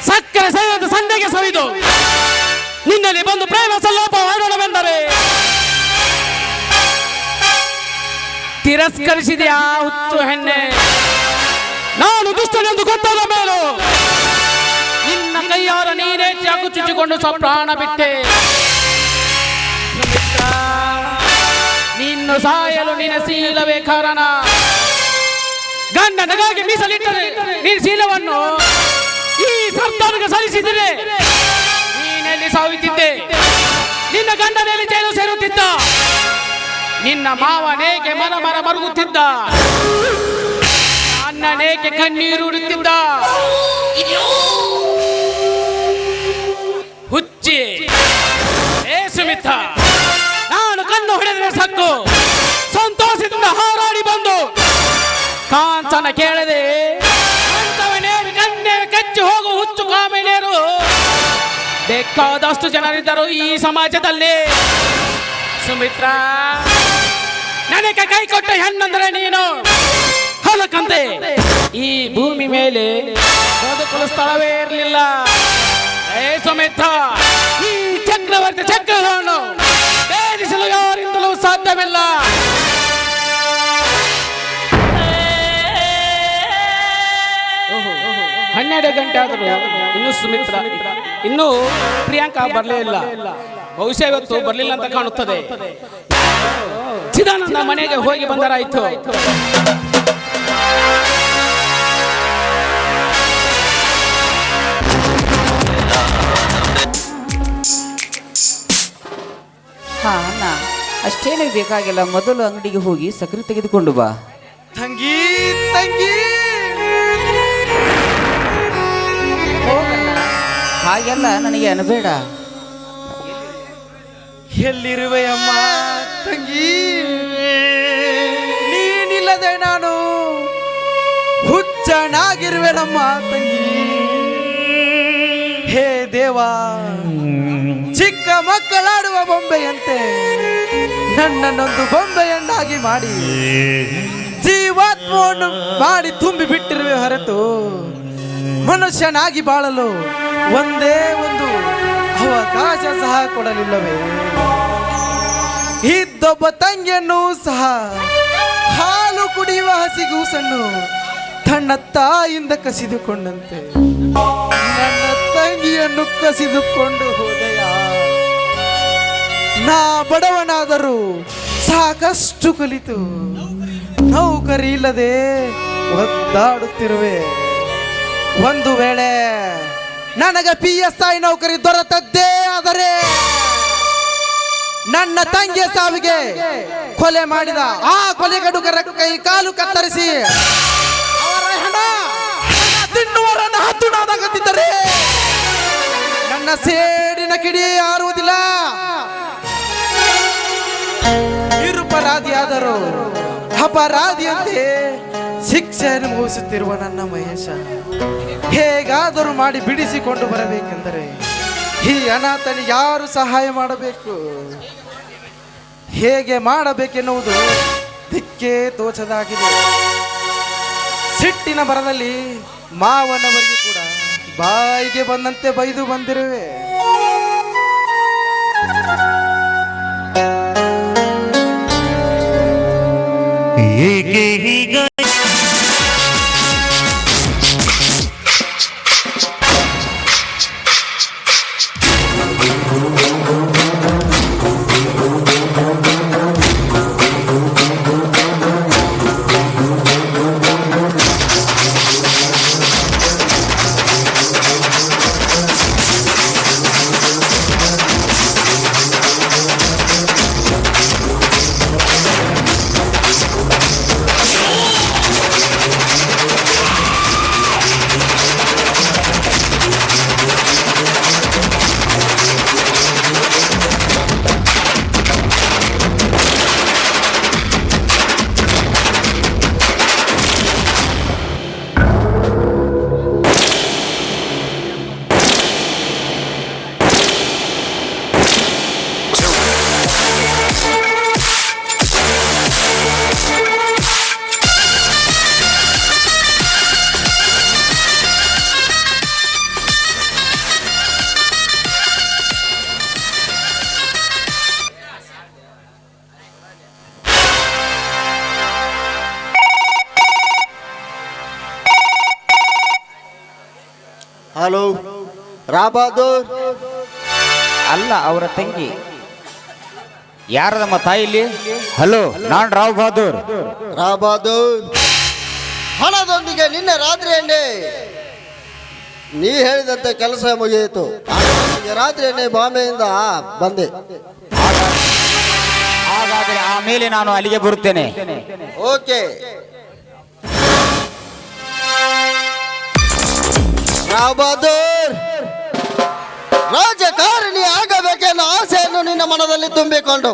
ಸಕ್ಕರೆ ಸವಿದ ಸಂಡೆಗೆ ಸವಿದು ನಿನ್ನಲ್ಲಿ ಬಂದು ಪ್ರೇಮ ಸಲ್ಲೋಪ ಮಾಡೋಣವೆಂದರೆ ತಿರಸ್ಕರಿಸಿದೆಯಾ ಹುಚ್ಚು ಹೆಣ್ಣೆ? ನಾನು ದುಷ್ಟನೆಂದು ಗೊತ್ತಾದ ಮೇಲೂ ನಿನ್ನ ಕೈಯಾರ ನೀನೇ ಚಾಕು ಚುಚ್ಚಿಕೊಂಡು ಪ್ರಾಣ ಬಿಟ್ಟೆ. ಸುಮಿತ್ರ ನಿನ್ನು ಸಾಯಲು ನಿನ್ನ ಶೀಲವೇ ಕಾರಣ. ಗಂಡನಿಗಾಗಿ ಮೀಸಲಿಟ್ಟರೆ ನಿನ್ನ ಶೀಲವನ್ನು ಈ ಸರ್ದಾರ್ಗೆ ಸಲ್ಲಿಸಿದರೆ ನೀನೆಲ್ಲಿ ಸಾಯುತ್ತಿದ್ದೆ? ನಿನ್ನ ಗಂಡನಲ್ಲಿ ಜೈಲು ಸೇರುತ್ತಿದ್ದ, ನಿನ್ನ ಮಾವನೇಕೆ ಮರ ಮರುಗುತ್ತಿದ್ದ, ಅಣ್ಣನೇಕೆ ಕಣ್ಣೀರು ಉಡುತ್ತಿದ್ದ. ಹುಚ್ಚಿ ಏ ಸುಮಿತ್ರ, ನಾನು ಕಣ್ಣು ಹೊಡೆದರೆ ಸಾಕು ಸಂತೋಷದಿಂದ ಹಾರಾಡಿ ಬಂದು ಕಾಂಚನ ಕೇಳದೆ ಕಣ್ಣೆ ಕಚ್ಚಿ ಹೋಗು ಹುಚ್ಚು ಕಾಮಿಣಿಯರು ಬೇಕಾದಷ್ಟು ಜನರಿದ್ದರು ಈ ಸಮಾಜದಲ್ಲಿ. ಸುಮಿತ್ರ, ನನಗೆ ಕೈ ಕೊಟ್ಟ ಹೆಣ್ಣಂದ್ರೆ ನೀನು. ಹೊಲಕಂತೆ ಈ ಭೂಮಿ ಮೇಲೆ ಬದುಕಲು ಸ್ಥಳವೇ ಇರಲಿಲ್ಲ. ಏ ಸುಮಿತ್ರ, ಈ ಚಕ್ರವರ್ತಿ ಚಕ್ರವನ್ನು ಭೇದಿಸಲು ಯಾರಿಂದಲೂ ಸಾಧ್ಯವಿಲ್ಲ. 12 ಗಂಟೆ ಆದರೂ ಇನ್ನೂ ಸುಮಿತ್ರ ಇನ್ನೂ ಪ್ರಿಯಾಂಕಾ ಬರಲೇ ಇಲ್ಲ. ಬಹುಶಃ ಇವತ್ತು ಬರಲಿಲ್ಲ ಅಂತ ಕಾಣುತ್ತದೆ. ಚಿದಾನಂದ ಮನೆಗೆ ಹೋಗಿ ಬಂದರಾಯ್ತು. ಹಾ ಅಣ್ಣ, ಅಷ್ಟೇನೇ ಬೇಕಾಗಿಲ್ಲ. ಮೊದಲು ಅಂಗಡಿಗೆ ಹೋಗಿ ಸಕ್ಕರೆ ತೆಗೆದುಕೊಂಡು ಬಾ. ತಂಗಿ ತಂಗಿ, ಹಾಗೆಲ್ಲ ನನಗೆ ಅನಬೇಡ. ಎಲ್ಲಿರುವೆಯಮ್ಮ? ತಂಗಿ ನೀನಿಲ್ಲದೆ ನಾನು ಹುಚ್ಚನಾಗಿರುವೆ ನಮ್ಮ ತಂಗಿ. ಹೇ ದೇವಾ, ಚಿಕ್ಕ ಮಕ್ಕಳಾಡುವ ಬೊಂಬೆಯಂತೆ ನನ್ನನ್ನೊಂದು ಬೊಂಬೆಯನ್ನಾಗಿ ಮಾಡಿ ಜೀವಾತ್ಮವನ್ನು ಮಾಡಿ ತುಂಬಿ ಬಿಟ್ಟಿರುವೆ ಹೊರತು ಮನುಷ್ಯನಾಗಿ ಬಾಳಲು ಒಂದೇ ಒಂದು ಅವಕಾಶ ಸಹ ಕೊಡಲಿಲ್ಲವೇ? ಇದ್ದೊಬ್ಬ ತಂಗಿಯನ್ನು ಸಹ ಹಾಲು ಕುಡಿಯುವ ಹಸಿಗೂಸನ್ನು ತನ್ನ ತಾಯಿಯಿಂದ ಕಸಿದುಕೊಂಡಂತೆ ನನ್ನ ತಂಗಿಯನ್ನು ಕಸಿದುಕೊಂಡು ಹೋದೆಯ. ನಾ ಬಡವನಾದರೂ ಸಾಕಷ್ಟು ಕಲಿತು ನೌಕರಿ ಇಲ್ಲದೆ ಒದ್ದಾಡುತ್ತಿರುವೆ. ಒಂದು ವೇಳೆ ನನಗೆ PSI ನೌಕರಿ ದೊರೆತದ್ದೇ ಆದರೆ ನನ್ನ ತಂಗಿಯ ಸಾವಿಗೆ ಕೊಲೆ ಮಾಡಿದ ಆ ಕೊಲೆಗಡುಗರ ಕೈ ಕಾಲು ಕತ್ತರಿಸಿ ಅವರ ಹಣ ತಿನ್ನುವರನ್ನು ಹತ್ತುಣಾದಾಗುತ್ತಿದ್ದರೆ ನನ್ನ ಸೇಡಿನ ಕಿಡಿ ಆರುವುದಿಲ್ಲ. ನಿರಪರಾಧಿಯಾದರೂ ಅಪರಾಧಿಯಂತೆ ಶಿಕ್ಷೆ ಅನುಭವಿಸುತ್ತಿರುವ ನನ್ನ ಮಹೇಶ ಹೇಗಾದರೂ ಮಾಡಿ ಬಿಡಿಸಿಕೊಂಡು ಬರಬೇಕೆಂದರೆ ಈ ಅನಾಥನಿಗೆ ಯಾರು ಸಹಾಯ ಮಾಡಬೇಕು, ಹೇಗೆ ಮಾಡಬೇಕೆನ್ನುವುದು ದಿಕ್ಕೇ ತೋಚದಾಗಿದೆ. ಸಿಟ್ಟಿನ ಬರದಲ್ಲಿ ಮಾವನವರಿಗೆ ಕೂಡ ಬಾಯಿಗೆ ಬಂದಂತೆ ಬೈದು ಬಂದಿರುವೆ. ಏಕೆ ಹೀಗ ಹಲೋ ರಾಬಾದೂರ್? ಅಲ್ಲ, ಅವರ ತಂಗಿ. ಯಾರದಮ್ಮ ತಾಯಿ ಇಲ್ಲಿ? ಹಲೋ, ನಾನ್ ರಾವ್ ಬಹದ್ದೂರ್. ರಾಬಾದೂರ್, ಹಣದೊಂದಿಗೆ ನಿನ್ನೆ ರಾತ್ರಿ ನೀ ಹೇಳಿದಂತೆ ಕೆಲಸ ಮುಗಿಯಿತು. ರಾತ್ರಿ ಬಾಂಬೆಯಿಂದ ಬಂದೆ. ಹಾಗಾದ್ರೆ ಆಮೇಲೆ ನಾನು ಅಲ್ಲಿಗೆ ಬರುತ್ತೇನೆ. ಓಕೆ. ರಾಬಾದೂರ್, ರಾಜಕಾರಣಿ ಆಗಬೇಕೆನ್ನೋ ಆಸೆಯನ್ನು ನಿನ್ನ ಮನದಲ್ಲಿ ತುಂಬಿಕೊಂಡು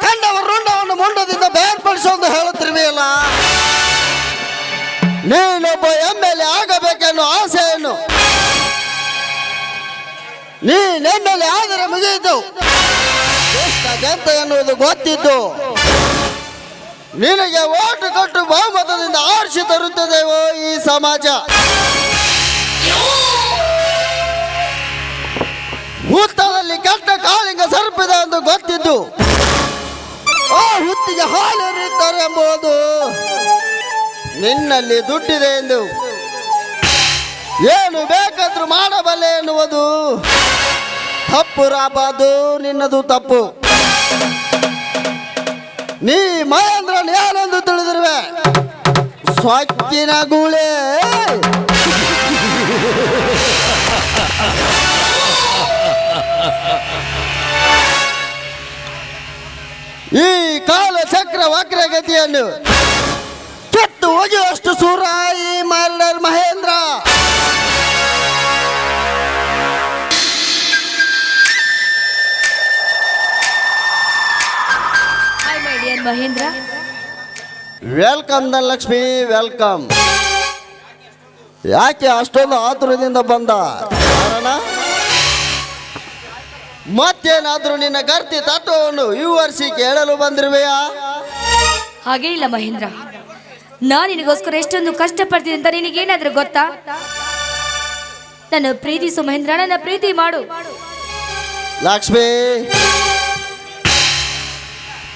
ಕಂಡವ ರುಂಡವನ್ನು ಮುಂಡದಿಂದ ಬೇರ್ಪಡಿಸೋದು ಹೇಳುತ್ತಿರುವೆಯಲ್ಲ. ನೀನೊಬ್ಬ MLA ಆಗಬೇಕೆನ್ನೋ ಆಸೆಯನ್ನು ನೀನ್ MLA ಆದರೆ ಮುಗಿಯಿತು. ಜನತೆ ಎನ್ನುವುದು ಗೊತ್ತಿದ್ದು ನಿನಗೆ ಓಟು ಕೊಟ್ಟು ಬಹುಮತದಿಂದ ಆರಿಸಿ ತರುತ್ತದೆವೋ ಈ ಸಮಾಜ. ಹುತ್ತದಲ್ಲಿ ಕೆಟ್ಟ ಕಾಳಿಂಗ ಸರ್ಪಿದೆ ಎಂದು ಗೊತ್ತಿದ್ದು ಆ ಹುತ್ತಿಗೆ ಹಾಲೆರಿಯುತ್ತಾರೆ ಎಂಬುದು ನಿನ್ನಲ್ಲಿ ದುಡ್ಡಿದೆ ಎಂದು ಏನು ಬೇಕಾದ್ರೂ ಮಾಡಬಲ್ಲೆ ಎನ್ನುವುದು ತಪ್ಪು. ರಾಬಾದು, ನಿನ್ನದು ತಪ್ಪು. ನೀ ಮಹೇಂದ್ರನ್ ಯಾರೆಂದು ತಿಳಿದಿರುವೆ? ಸ್ವಚ್ಛಿನ ಗೂಳೆ. ಈ ಕಾಲಚಕ್ರ ವಕ್ರಗತಿಯನ್ನು ಕೆತ್ತು ಒಗೆಯುವಷ್ಟು ಸೂರ ಈ murder Mahendra. Mahendra. Welcome Dhanalakshmi, welcome. ಯಾಕೆ ಅಷ್ಟೊಂದು ಆತುರದಿಂದ ಬಂದ ಕಾರಣ? ಮತ್ತೇನಾದ್ರೂ ನಿನ್ನ ಗರ್ತಿ ತತ್ವವನ್ನು ವಿವರಿಸಿ ಕೇಳಲು ಬಂದಿರುವೆಯಾ? ಹಾಗೇ ಇಲ್ಲ ಮಹೇಂದ್ರ, ನಾನು ನಿನಗೋಸ್ಕರ ಎಷ್ಟೊಂದು ಕಷ್ಟಪಡ್ತೀನಿ ಅಂತ ನಿನಗೇನಾದ್ರೂ ಗೊತ್ತಾ? ನನ್ನ ಪ್ರೀತಿಸು ಮಹೇಂದ್ರ, ನನ್ನ ಪ್ರೀತಿ ಮಾಡು. ಲಕ್ಷ್ಮಿ,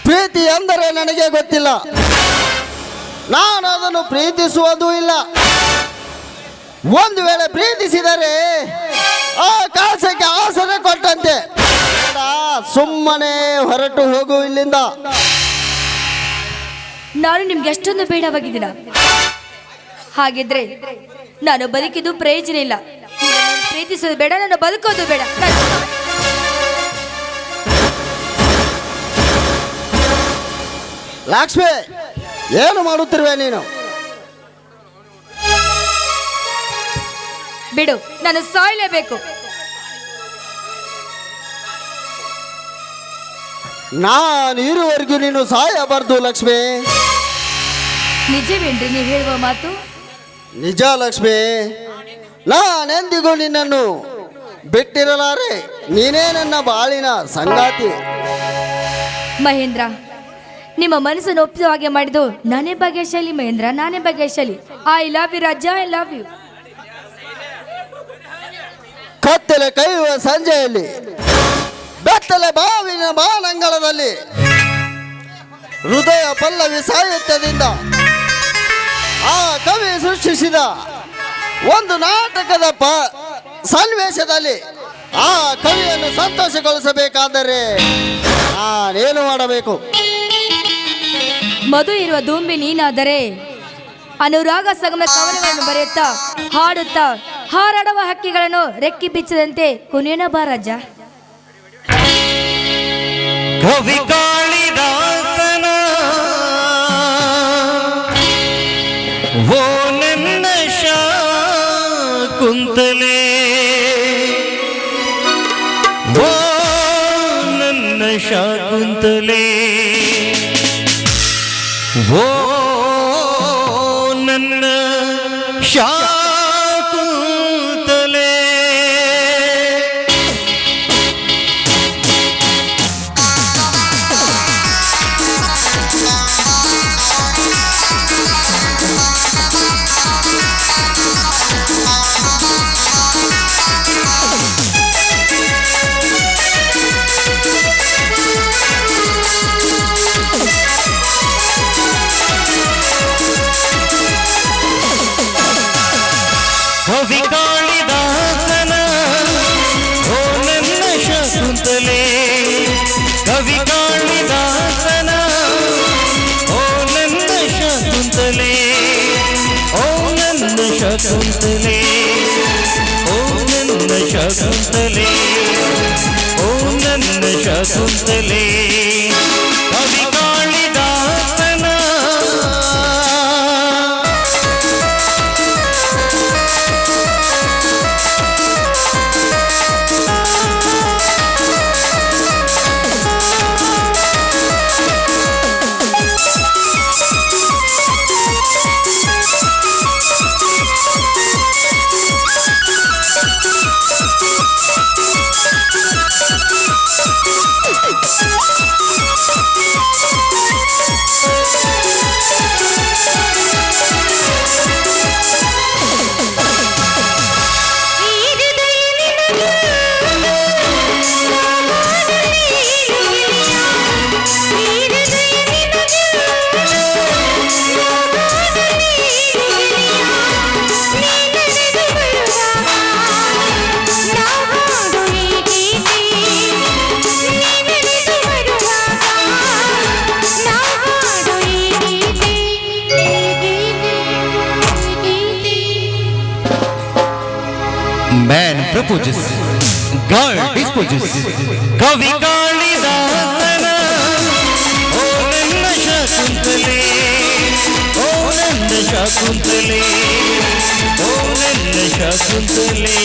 ಪ್ರೀತಿ ಅಂದರೆ ನನಗೆ ಗೊತ್ತಿಲ್ಲ, ನಾನು ಅದನ್ನು ಪ್ರೀತಿಸುವುದೂ ಇಲ್ಲ. ಒಂದು ವೇಳೆ ಪ್ರೀತಿಸಿದರೆ ಆಕಾಶಕ್ಕೆ ಆಸನ ಕೊಟ್ಟಂತೆ. ಸುಮ್ಮನೆ ಹೊರಟು ಹೋಗು ಇಲ್ಲಿಂದ. ನಾನು ನಿಮ್ಗೆ ಎಷ್ಟೊಂದು ಬೇಡವಾಗಿದ್ದೀನ. ಹಾಗಿದ್ರೆ ನಾನು ಬದುಕಿದ್ದು ಪ್ರಯೋಜನ ಇಲ್ಲ. ನನ್ನನ್ನು ಪ್ರೀತಿಸೋದು ಬೇಡ, ನಾನು ಬದುಕೋದು ಬೇಡ. ಲಕ್ಷ್ಮಿ, ಏನು ಮಾಡುತ್ತಿರುವೆ ನೀನು? ಬಿಡು, ನಾನು ಸಾಯಲೇಬೇಕು. ನಾನು ಇರುವವರೆಗೂ ನೀನು ಸಾಯಬಾರ್ದು ಲಕ್ಷ್ಮಿ. ನಿಜವೇನ್ರಿ ನೀವು ಹೇಳುವ ಮಾತು? ನಿಜ ಲಕ್ಷ್ಮಿ, ನಾನೆಂದಿಗೂ ನಿನ್ನನ್ನು ಬಿಟ್ಟಿರಲಾರೆ. ನೀನೇ ನನ್ನ ಬಾಳಿನ ಸಂಗಾತಿ. ಮಹೇಂದ್ರ, ನಿಮ್ಮ ಮನಸ್ಸನ್ನು ಒಪ್ಪಿದ ಹಾಗೆ ಮಾಡಿದ್ದು ನಾನೇ ಭಾಗ್ಯಶಾಲಿ ಮಹೇಂದ್ರ, ನಾನೇ ಭಾಗ್ಯಶಾಲಿ. I love you Raja, I love you. ಕತ್ತಲೆ ಕೈಯುವ ಸಂಜೆಯಲ್ಲಿ, ಬೆತ್ತಲೆ ಬಾವಿನ ಬಾನಂಗಳದಲ್ಲಿ, ಹೃದಯ ಪಲ್ಲವಿ ಸಾಹಿತ್ಯದಿಂದ ಆ ಕವಿ ಸೃಷ್ಟಿಸಿದ ಒಂದು ನಾಟಕದ ಸನ್ನಿವೇಶದಲ್ಲಿ ಆ ಕವಿಯನ್ನು ಸಂತೋಷಗೊಳಿಸಬೇಕಾದರೆ ನಾನೇನು ಮಾಡಬೇಕು? ಮಧು ಇರುವ ದುಂಬಿ ನೀನಾದರೆ ಅನುರಾಗ ಸಗಮ ಕವನಗಳನ್ನು ಬರೆಯುತ್ತಾ ಹಾಡುತ್ತಾ ಹಾರಾಡುವ ಹಕ್ಕಿಗಳನ್ನು ರೆಕ್ಕಿ ಬಿಚ್ಚದಂತೆ ಕುಣಿಯೋಣ ಬಾ ರಾಜ. ಕವಿ ಕಾಳಿದಾಸನ ಓ ನನ್ನ ಶಾಕುಂತಲೆ, ಓ ನನ್ನ ಶಾಕುಂತಲೆ, ಓ ನನ್ನ ಶಾಕುಂತಲೆ. ಕವಿ ಕಾಳಿದಾಸನ ಓ ನನ್ನ ಶಾಕುಂತಲೆ, ಕವಿ ಕಾಳಿದಾಸನ ಓ ನನ್ನ ಶಾಕುಂತಲೆ, ಓ ನನ್ನ ಶಾಕುಂತಲೆ, ಓ ನನ್ನ ಶಾಕುಂತಲೆ, ಓ ನನ್ನ ಶಾಕುಂತಲೆ. ಕವಿ ಕಾಳಿದಾಸನ Man proposes, God disposes. ಕವಿ ಕಾಳಿದಾಸನ ಓ ನನ್ನ ಶಾಕುಂತಲೆ, ಓ ನನ್ನ ಶಾಕುಂತಲೆ, ಓ ನನ್ನ ಶಾಕುಂತಲೆ.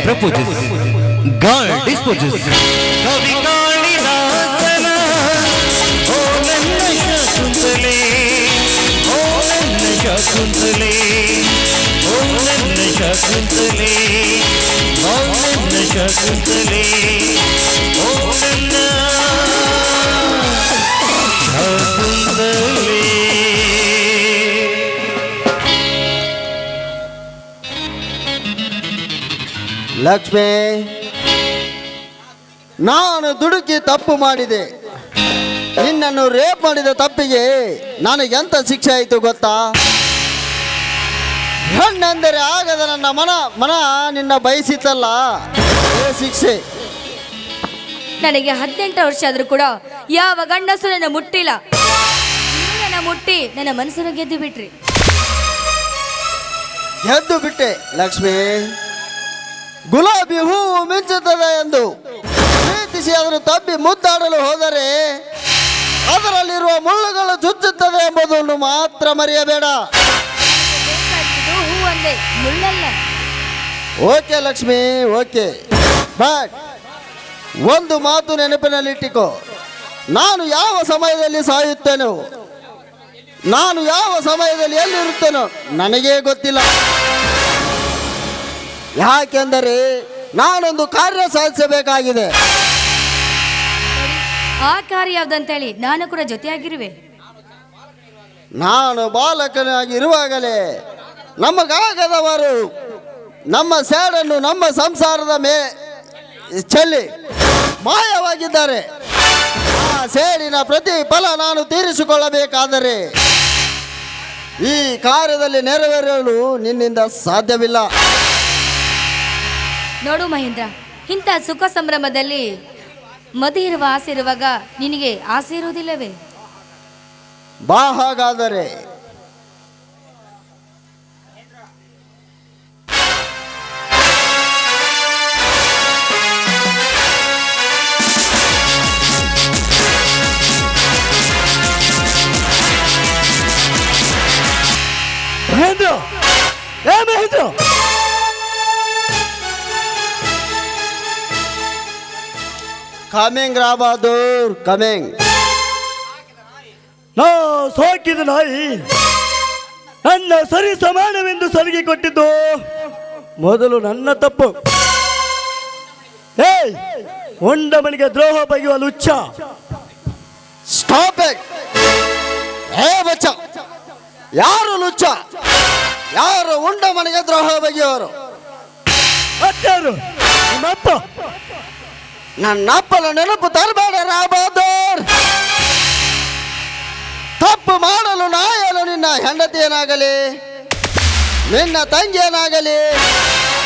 proposes, God disposes. ಕವಿ ಕಾಳಿದಾಸನ ಓ ನನ್ನ ಶಾಕುಂತಲೆ, ಓ ನನ್ನ ಶಾಕುಂತಲೆ, ಓ ನನ್ನ ಶಾಕುಂತಲೆ, ಓ ನನ್ನ ಶಾಕುಂತಲೆ, ಓ ನನ್ನ ಶಾಕುಂತಲೆ. ಲಕ್ಷ್ಮಿ, ನಾನು ದುಡುಕಿ ತಪ್ಪು ಮಾಡಿದೆ. ನಿನ್ನನ್ನು ರೇಪ್ ಮಾಡಿದ ತಪ್ಪಿಗೆ ನನಗೆಂತ ಶಿಕ್ಷೆ ಆಯಿತು ಗೊತ್ತಾ? ಹೆಣ್ಣೆಂದರೆ ಆಗದ ನನ್ನ ಮನ ನಿನ್ನ ಬಯಸಿತಲ್ಲ, ಅದೇ ಶಿಕ್ಷೆ. ನನಗೆ 18 ವರ್ಷ ಆದ್ರೂ ಕೂಡ ಯಾವ ಗಂಡಸು ನನ್ನ ಮುಟ್ಟಿಲ್ಲ. ನೀವು ನನ್ನ ಮುಟ್ಟಿ ನನ್ನ ಮನಸ್ಸನ್ನು ಗೆದ್ದು ಬಿಟ್ರಿ. ಗೆದ್ದು ಬಿಟ್ಟೆ ಲಕ್ಷ್ಮಿ. ಗುಲಾಬಿ ಹೂವು ಮಿಂಚುತ್ತದೆ ಎಂದು ಪ್ರೀತಿಸಿ ಅದನ್ನು ತಬ್ಬಿ ಮುದ್ದಾಡಲು ಹೋದರೆ ಅದರಲ್ಲಿರುವ ಮುಳ್ಳುಗಳು ಚುಚ್ಚುತ್ತದೆ ಎಂಬುದನ್ನು ಮಾತ್ರ ಮರೆಯಬೇಡ. ಬೇಕಾಗಿದ್ದು ಹೂ ಒಂದೇ, ಮುಳ್ಳಲ್ಲ. Okay Lakshmi, okay. ಬಟ್ ಒಂದು ಮಾತು ನೆನಪಿನಲ್ಲಿಟ್ಟಿಕೋ, ನಾನು ಯಾವ ಸಮಯದಲ್ಲಿ ಸಾಯುತ್ತೇನೋ, ನಾನು ಯಾವ ಸಮಯದಲ್ಲಿ ಎಲ್ಲಿರುತ್ತೇನೋ ನನಗೇ ಗೊತ್ತಿಲ್ಲ. ಯಾಕೆಂದರೆ ನಾನೊಂದು ಕಾರ್ಯ ಸಾಧಿಸಬೇಕಾಗಿದೆ. ಆ ಕಾರ್ಯ ಯಾವ್ದಂತೇಳಿ ನಾನು ಕೂಡ ಜೊತೆಯಾಗಿರುವೆ. ನಾನು ಬಾಲಕನಾಗಿರುವಾಗಲೇ ನಮಗಾಗದವರು ನಮ್ಮ ಸೇಡನ್ನು ನಮ್ಮ ಸಂಸಾರದ ಚೆಲ್ಲಿ ಮಾಯವಾಗಿದ್ದಾರೆ. ಆ ಸೇಡಿನ ಪ್ರತಿಫಲ ನಾನು ತೀರಿಸಿಕೊಳ್ಳಬೇಕಾದರೆ ಈ ಕಾರ್ಯದಲ್ಲಿ ನೆರವೇರಲು ನಿನ್ನಿಂದ ಸಾಧ್ಯವಿಲ್ಲ. ನೋಡು ಮಹೇಂದ್ರ, ಇಂಥ ಸುಖ ಸಂಭ್ರಮದಲ್ಲಿ ಮದುವೆ ಇರುವ ಆಸೆ ಇರುವಾಗ ನಿನಗೆ ಆಸೆ ಇರುವುದಿಲ್ಲವೇ? ಬಾ ಹಾಗಾದರೆ. ಮಹೇಂದ್ರ, ಏ ಮಹೇಂದ್ರ, ಕಮಿಂಗ್ ರಾ ಬಹದ್ದೂರ್, ಕಮಿಂಗ್. ನಾ ಸಾಕಿದ ನಾಯಿ ನನ್ನ ಸರಿ ಸಮಾನವೆಂದು ಸಲಿಗೆ ಕೊಟ್ಟಿದ್ದು ಮೊದಲು ನನ್ನ ತಪ್ಪು. ಏಯ್, ಉಂಡ ಮನೆಗೆ ದ್ರೋಹ ಬಗೆಯುವ ಲುಚ್ಚ. Stop it. ಏ ಬಚ್ಚ, ಯಾರು ಲುಚ್ಚ? ಯಾರು ಉಂಡ ಮನೆಗೆ ದ್ರೋಹ ಬಗೆಯವರು? ಮತ್ತಾರು? ನಿಮ್ಮಪ್ಪ. ನನ್ನಪ್ಪನ ನೆನಪು ತರಬೇಡ ರಾ ಬಹದ್ದೂರ್. ತಪ್ಪು ಮಾಡಲು ನಾಯಲು ನಿನ್ನ ಹೆಂಡತಿಯನಾಗಲಿ, ನಿನ್ನ ತಂಗಿಯನಾಗಲಿ,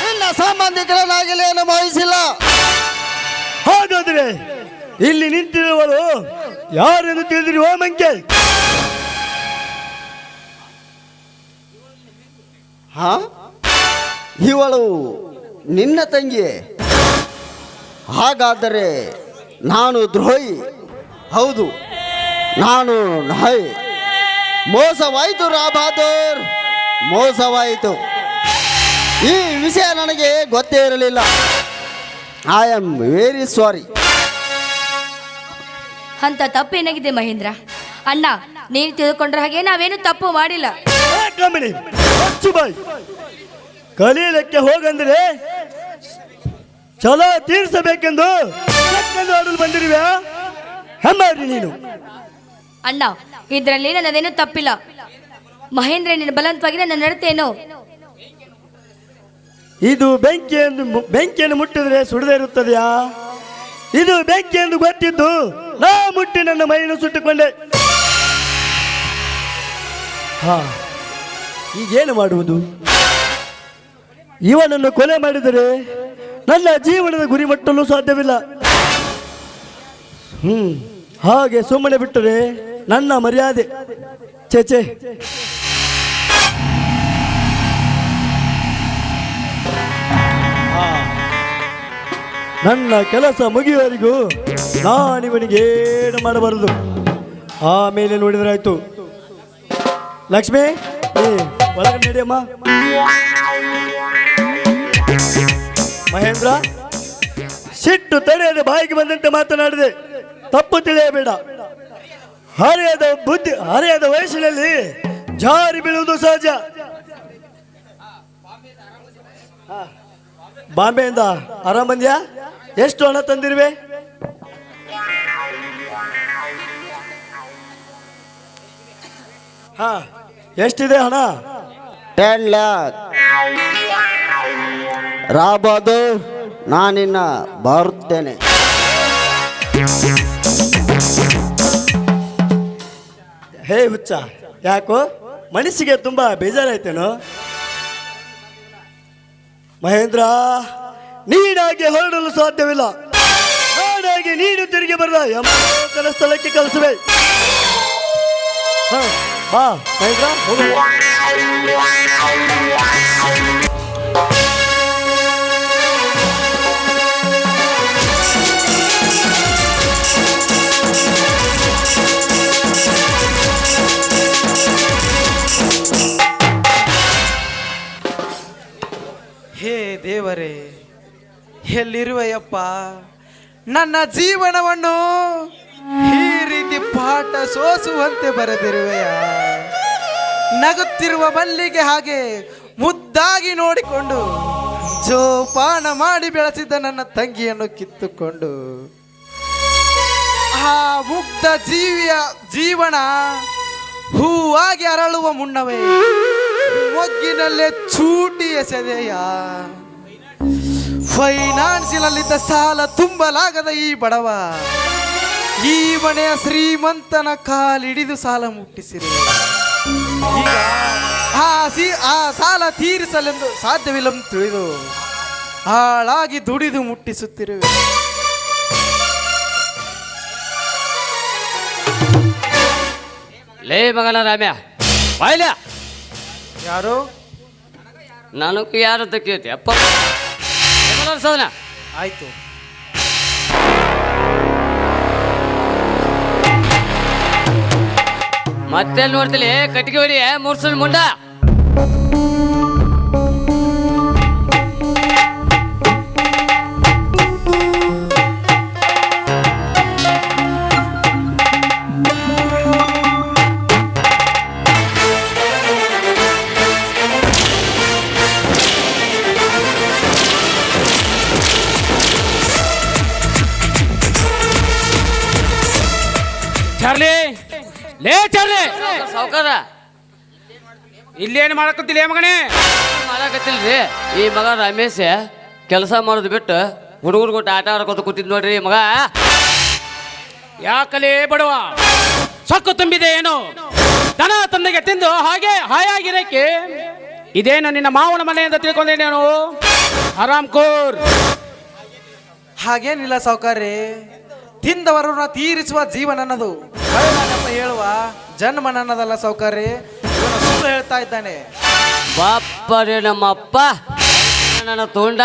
ನಿನ್ನ ಸಂಬಂಧಿಕರನಾಗಲಿ ಏನು ವಹಿಸಿಲ್ಲ. ಹಾಗಾದ್ರೆ ಇಲ್ಲಿ ನಿಂತಿರುವವರು ಯಾರೆಂದು ತಿಳಿದಿರುವ ಮಂಕೆ? ಹಾ, ಇವಳು ನಿನ್ನ ತಂಗಿಯೇ? ಹಾಗಾದರೆ ನಾನು ದ್ರೋಹಿ. ಹೌದು, ನಾನು ನಾಯಿ. ಮೋಸವಾಯಿತು ರಾ ಬಹದ್ದೂರ್, ಮೋಸವಾಯಿತು. ಈ ವಿಷಯ ನನಗೆ ಗೊತ್ತೇ ಇರಲಿಲ್ಲ. I am very sorry. ಅಂತ ತಪ್ಪೇನಾಗಿದೆ ಮಹೇಂದ್ರ? ಅಣ್ಣ, ನೀನು ತಿಳ್ಕೊಂಡ್ರ ಹಾಗೆ ನಾವೇನು ತಪ್ಪು ಮಾಡಿಲ್ಲ. ಕಲೀಲಕ್ಕೆ ಹೋಗಂದ್ರೆ ಚಲೋ ತೀರ್ಸಬೇಕೆಂದು ಆಡಲು ಬಂದಿರುವೆ. ಹೆಮ್ಮಾರಿ ನೀನು. ಅಣ್ಣ, ಇದರಲ್ಲಿ ನನ್ನದೇನು ತಪ್ಪಿಲ್ಲ. ಮಹೇಂದ್ರ ನಿನ್ನ ಬಲವಂತವಾಗಿ ನನ್ನ ನಡತೇನೋ. ಇದು ಬೆಂಕಿಯನ್ನು ಮುಟ್ಟಿದ್ರೆ ಸುಡದೇ ಇರುತ್ತದೆಯಾ? ಇದು ಬೆಂಕಿ ಎಂದು ಗೊತ್ತಿದ್ದು ನಾ ಮುಟ್ಟಿ ನನ್ನ ಮೈಯನ್ನು ಸುಟ್ಟುಕೊಂಡೆ. ಹಾ, ಈಗೇನು ಮಾಡುವುದು? ಇವನನ್ನು ಕೊಲೆ ಮಾಡಿದರೆ ನನ್ನ ಜೀವನದ ಗುರಿ ಮುಟ್ಟಲು ಸಾಧ್ಯವಿಲ್ಲ. ಹಾಗೆ ಸುಮ್ಮನೆ ಬಿಟ್ಟರೆ ನನ್ನ ಮರ್ಯಾದೆ. ಚೇಚೆ, ನನ್ನ ಕೆಲಸ ಮುಗಿಯುವವರೆಗೂ ನಾನಿವನಿಗೆ ಏನು ಮಾಡಬಾರದು. ಆಮೇಲೆ ನೋಡಿದ್ರಾಯ್ತು. ಲಕ್ಷ್ಮಿ, ಒಳಗಡೆ ನಡಿಯಮ್ಮ. ಮಹೇಂದ್ರ ಮಹೇಂದ್ರ, ಸಿಟ್ಟು ತಡೆಯದೆ ಬಾಯಿಗೆ ಬಂದಂತೆ ಮಾತನಾಡಿದೆ. ತಪ್ಪು ತಿಳಿಯಬೇಡ. ಹರೆಯದ ವಯಸ್ಸಿನಲ್ಲಿ ಜಾರಿ ಬೀಳುವುದು ಸಹಜ. ಬಾಂಬೆಯಿಂದ ಆರಾಮ್ ಬಂದ್ಯಾ? ಎಷ್ಟು ಹಣ ತಂದಿರುವೆ? ಹಾ, ಎಷ್ಟಿದೆ ಹಣ? 10 lakh. ರಾಬಾದು, ನಾನಿನ್ನ ಬರುತ್ತೇನೆ. ಹೇ ಹುಚ್ಚ, ಯಾಕೋ ಮನಸ್ಸಿಗೆ ತುಂಬಾ ಬೇಜಾರಾಯ್ತೇನೋ? ಮಹೇಂದ್ರ, ನೀನಾಗಿ ಹೊರಡಲು ಸಾಧ್ಯವಿಲ್ಲ. ನಾನಾಗಿ ನೀನು ತಿರುಗಿ ಬರದ ಯಮಲೋಕನ ಸ್ಥಳಕ್ಕೆ ಕಳಿಸುವೆ. ಬಾ ಮಹೇಂದ್ರ, ಹೋಗುವ. ಹೇ ದೇವರೇ, ಎಲ್ಲಿರುವೆಯಪ್ಪ? ನನ್ನ ಜೀವನವನ್ನು ಈ ರೀತಿ ಪಾಠ ಸೋಸುವಂತೆ ಬರೆದಿರುವೆಯ? ನಗುತ್ತಿರುವ ಮಲ್ಲಿಗೆ ಹಾಗೆ ಮುದ್ದಾಗಿ ನೋಡಿಕೊಂಡು ಜೋಪಾನ ಮಾಡಿ ಬೆಳೆಸಿದ ನನ್ನ ತಂಗಿಯನ್ನು ಕಿತ್ತುಕೊಂಡು ಆ ಮುಗ್ಧ ಜೀವನ ಹೂವಾಗಿ ಅರಳುವ ಮುನ್ನವೇ ಮೊಗ್ಗಿನಲ್ಲೇ ಚೂಟಿ ಎಸೆದೆಯ? ಫೈನಾನ್ಸಿನಲ್ಲಿದ್ದ ಸಾಲ ತುಂಬಲಾಗದ ಈ ಬಡವ ಈ ಮನೆಯ ಶ್ರೀಮಂತನ ಕಾಲಿಡಿದು ಸಾಲ ಮುಟ್ಟಿಸಿರು. ಈಗ ಆ ಸಾಲ ತೀರಿಸಲೆಂದು ಸಾಧ್ಯವಿಲ್ಲವೆಂದು ತಿಳಿದು ಹಾಳಾಗಿ ದುಡಿದು ಮುಟ್ಟಿಸುತ್ತಿರುವೆ. ಲೇ ಮಗನ ರಾಮ್ಯ, ಬಾಯ್ಲ. ಯಾರು? ನನಗೂ ಯಾರು ತಕ್ಕೈತಿ ಅಪ್ಪ ಸದನ. ಆಯ್ತು. ಮತ್ತೆ ನೋಡ್ತಿಲಿ ಕಟ್ಟಿಗೆ ಹೊಡಿ ಮೂರ್ಸಲ್ ಮುಂಡ. ಚಾರ್ಲಿ, ಲೇ ಚಾರ್ಲಿ, ಸಾವುಕಾರ ಇಲ್ಲೇನು ಮಾಡಕತ್ತಿಲ್ಲ ಮಗನೇ? ಮಾಡಕತ್ತಿಲ್ರಿ. ಈ ಮಗ ರಮೇಶ್ ಕೆಲಸ ಮಾಡೋದು ಬಿಟ್ಟು ಹುಡುಗರು ಕೊಟ್ಟು ಆಟ ಆಡ್ಕೊತ ಕೂತಿದ್ ನೋಡ್ರಿ ಮಗ. ಯಾಕಲೇ ಬಡವ, ಸೊಕ್ಕು ತುಂಬಿದೆ ಏನು? ದನ ತಂದೆಗೆ ತಿಂದು ಹಾಗೆ ಹಾಯಾಗಿರಕ್ಕೆ ಇದೇನು ನಿನ್ನ ಮಾವನ ಮನೆ ಅಂತ ತಿಳ್ಕೊಂಡೇನೇನು? ಆರಾಮ್ ಕೋರ್. ಹಾಗೇನಿಲ್ಲ ಸಾವುಕಾರ್ರಿ, ತಿಂದವರನ್ನ ತೀರಿಸುವ ಜೀವನ ನನ್ನದು, ಬಯಲಾಗಪ್ಪ ಹೇಳುವ ಜನ್ಮ ನನ್ನದಲ್ಲ ಸಾವುಕಾರ್ರಿ. ಇವನು ಸುಳ್ಳು ಹೇಳ್ತಾ ಇದ್ದಾನೆ. ಬಾಪ್ಪರೇ ನಮ್ಮಪ್ಪ ನನ್ನ ತೋಂಡ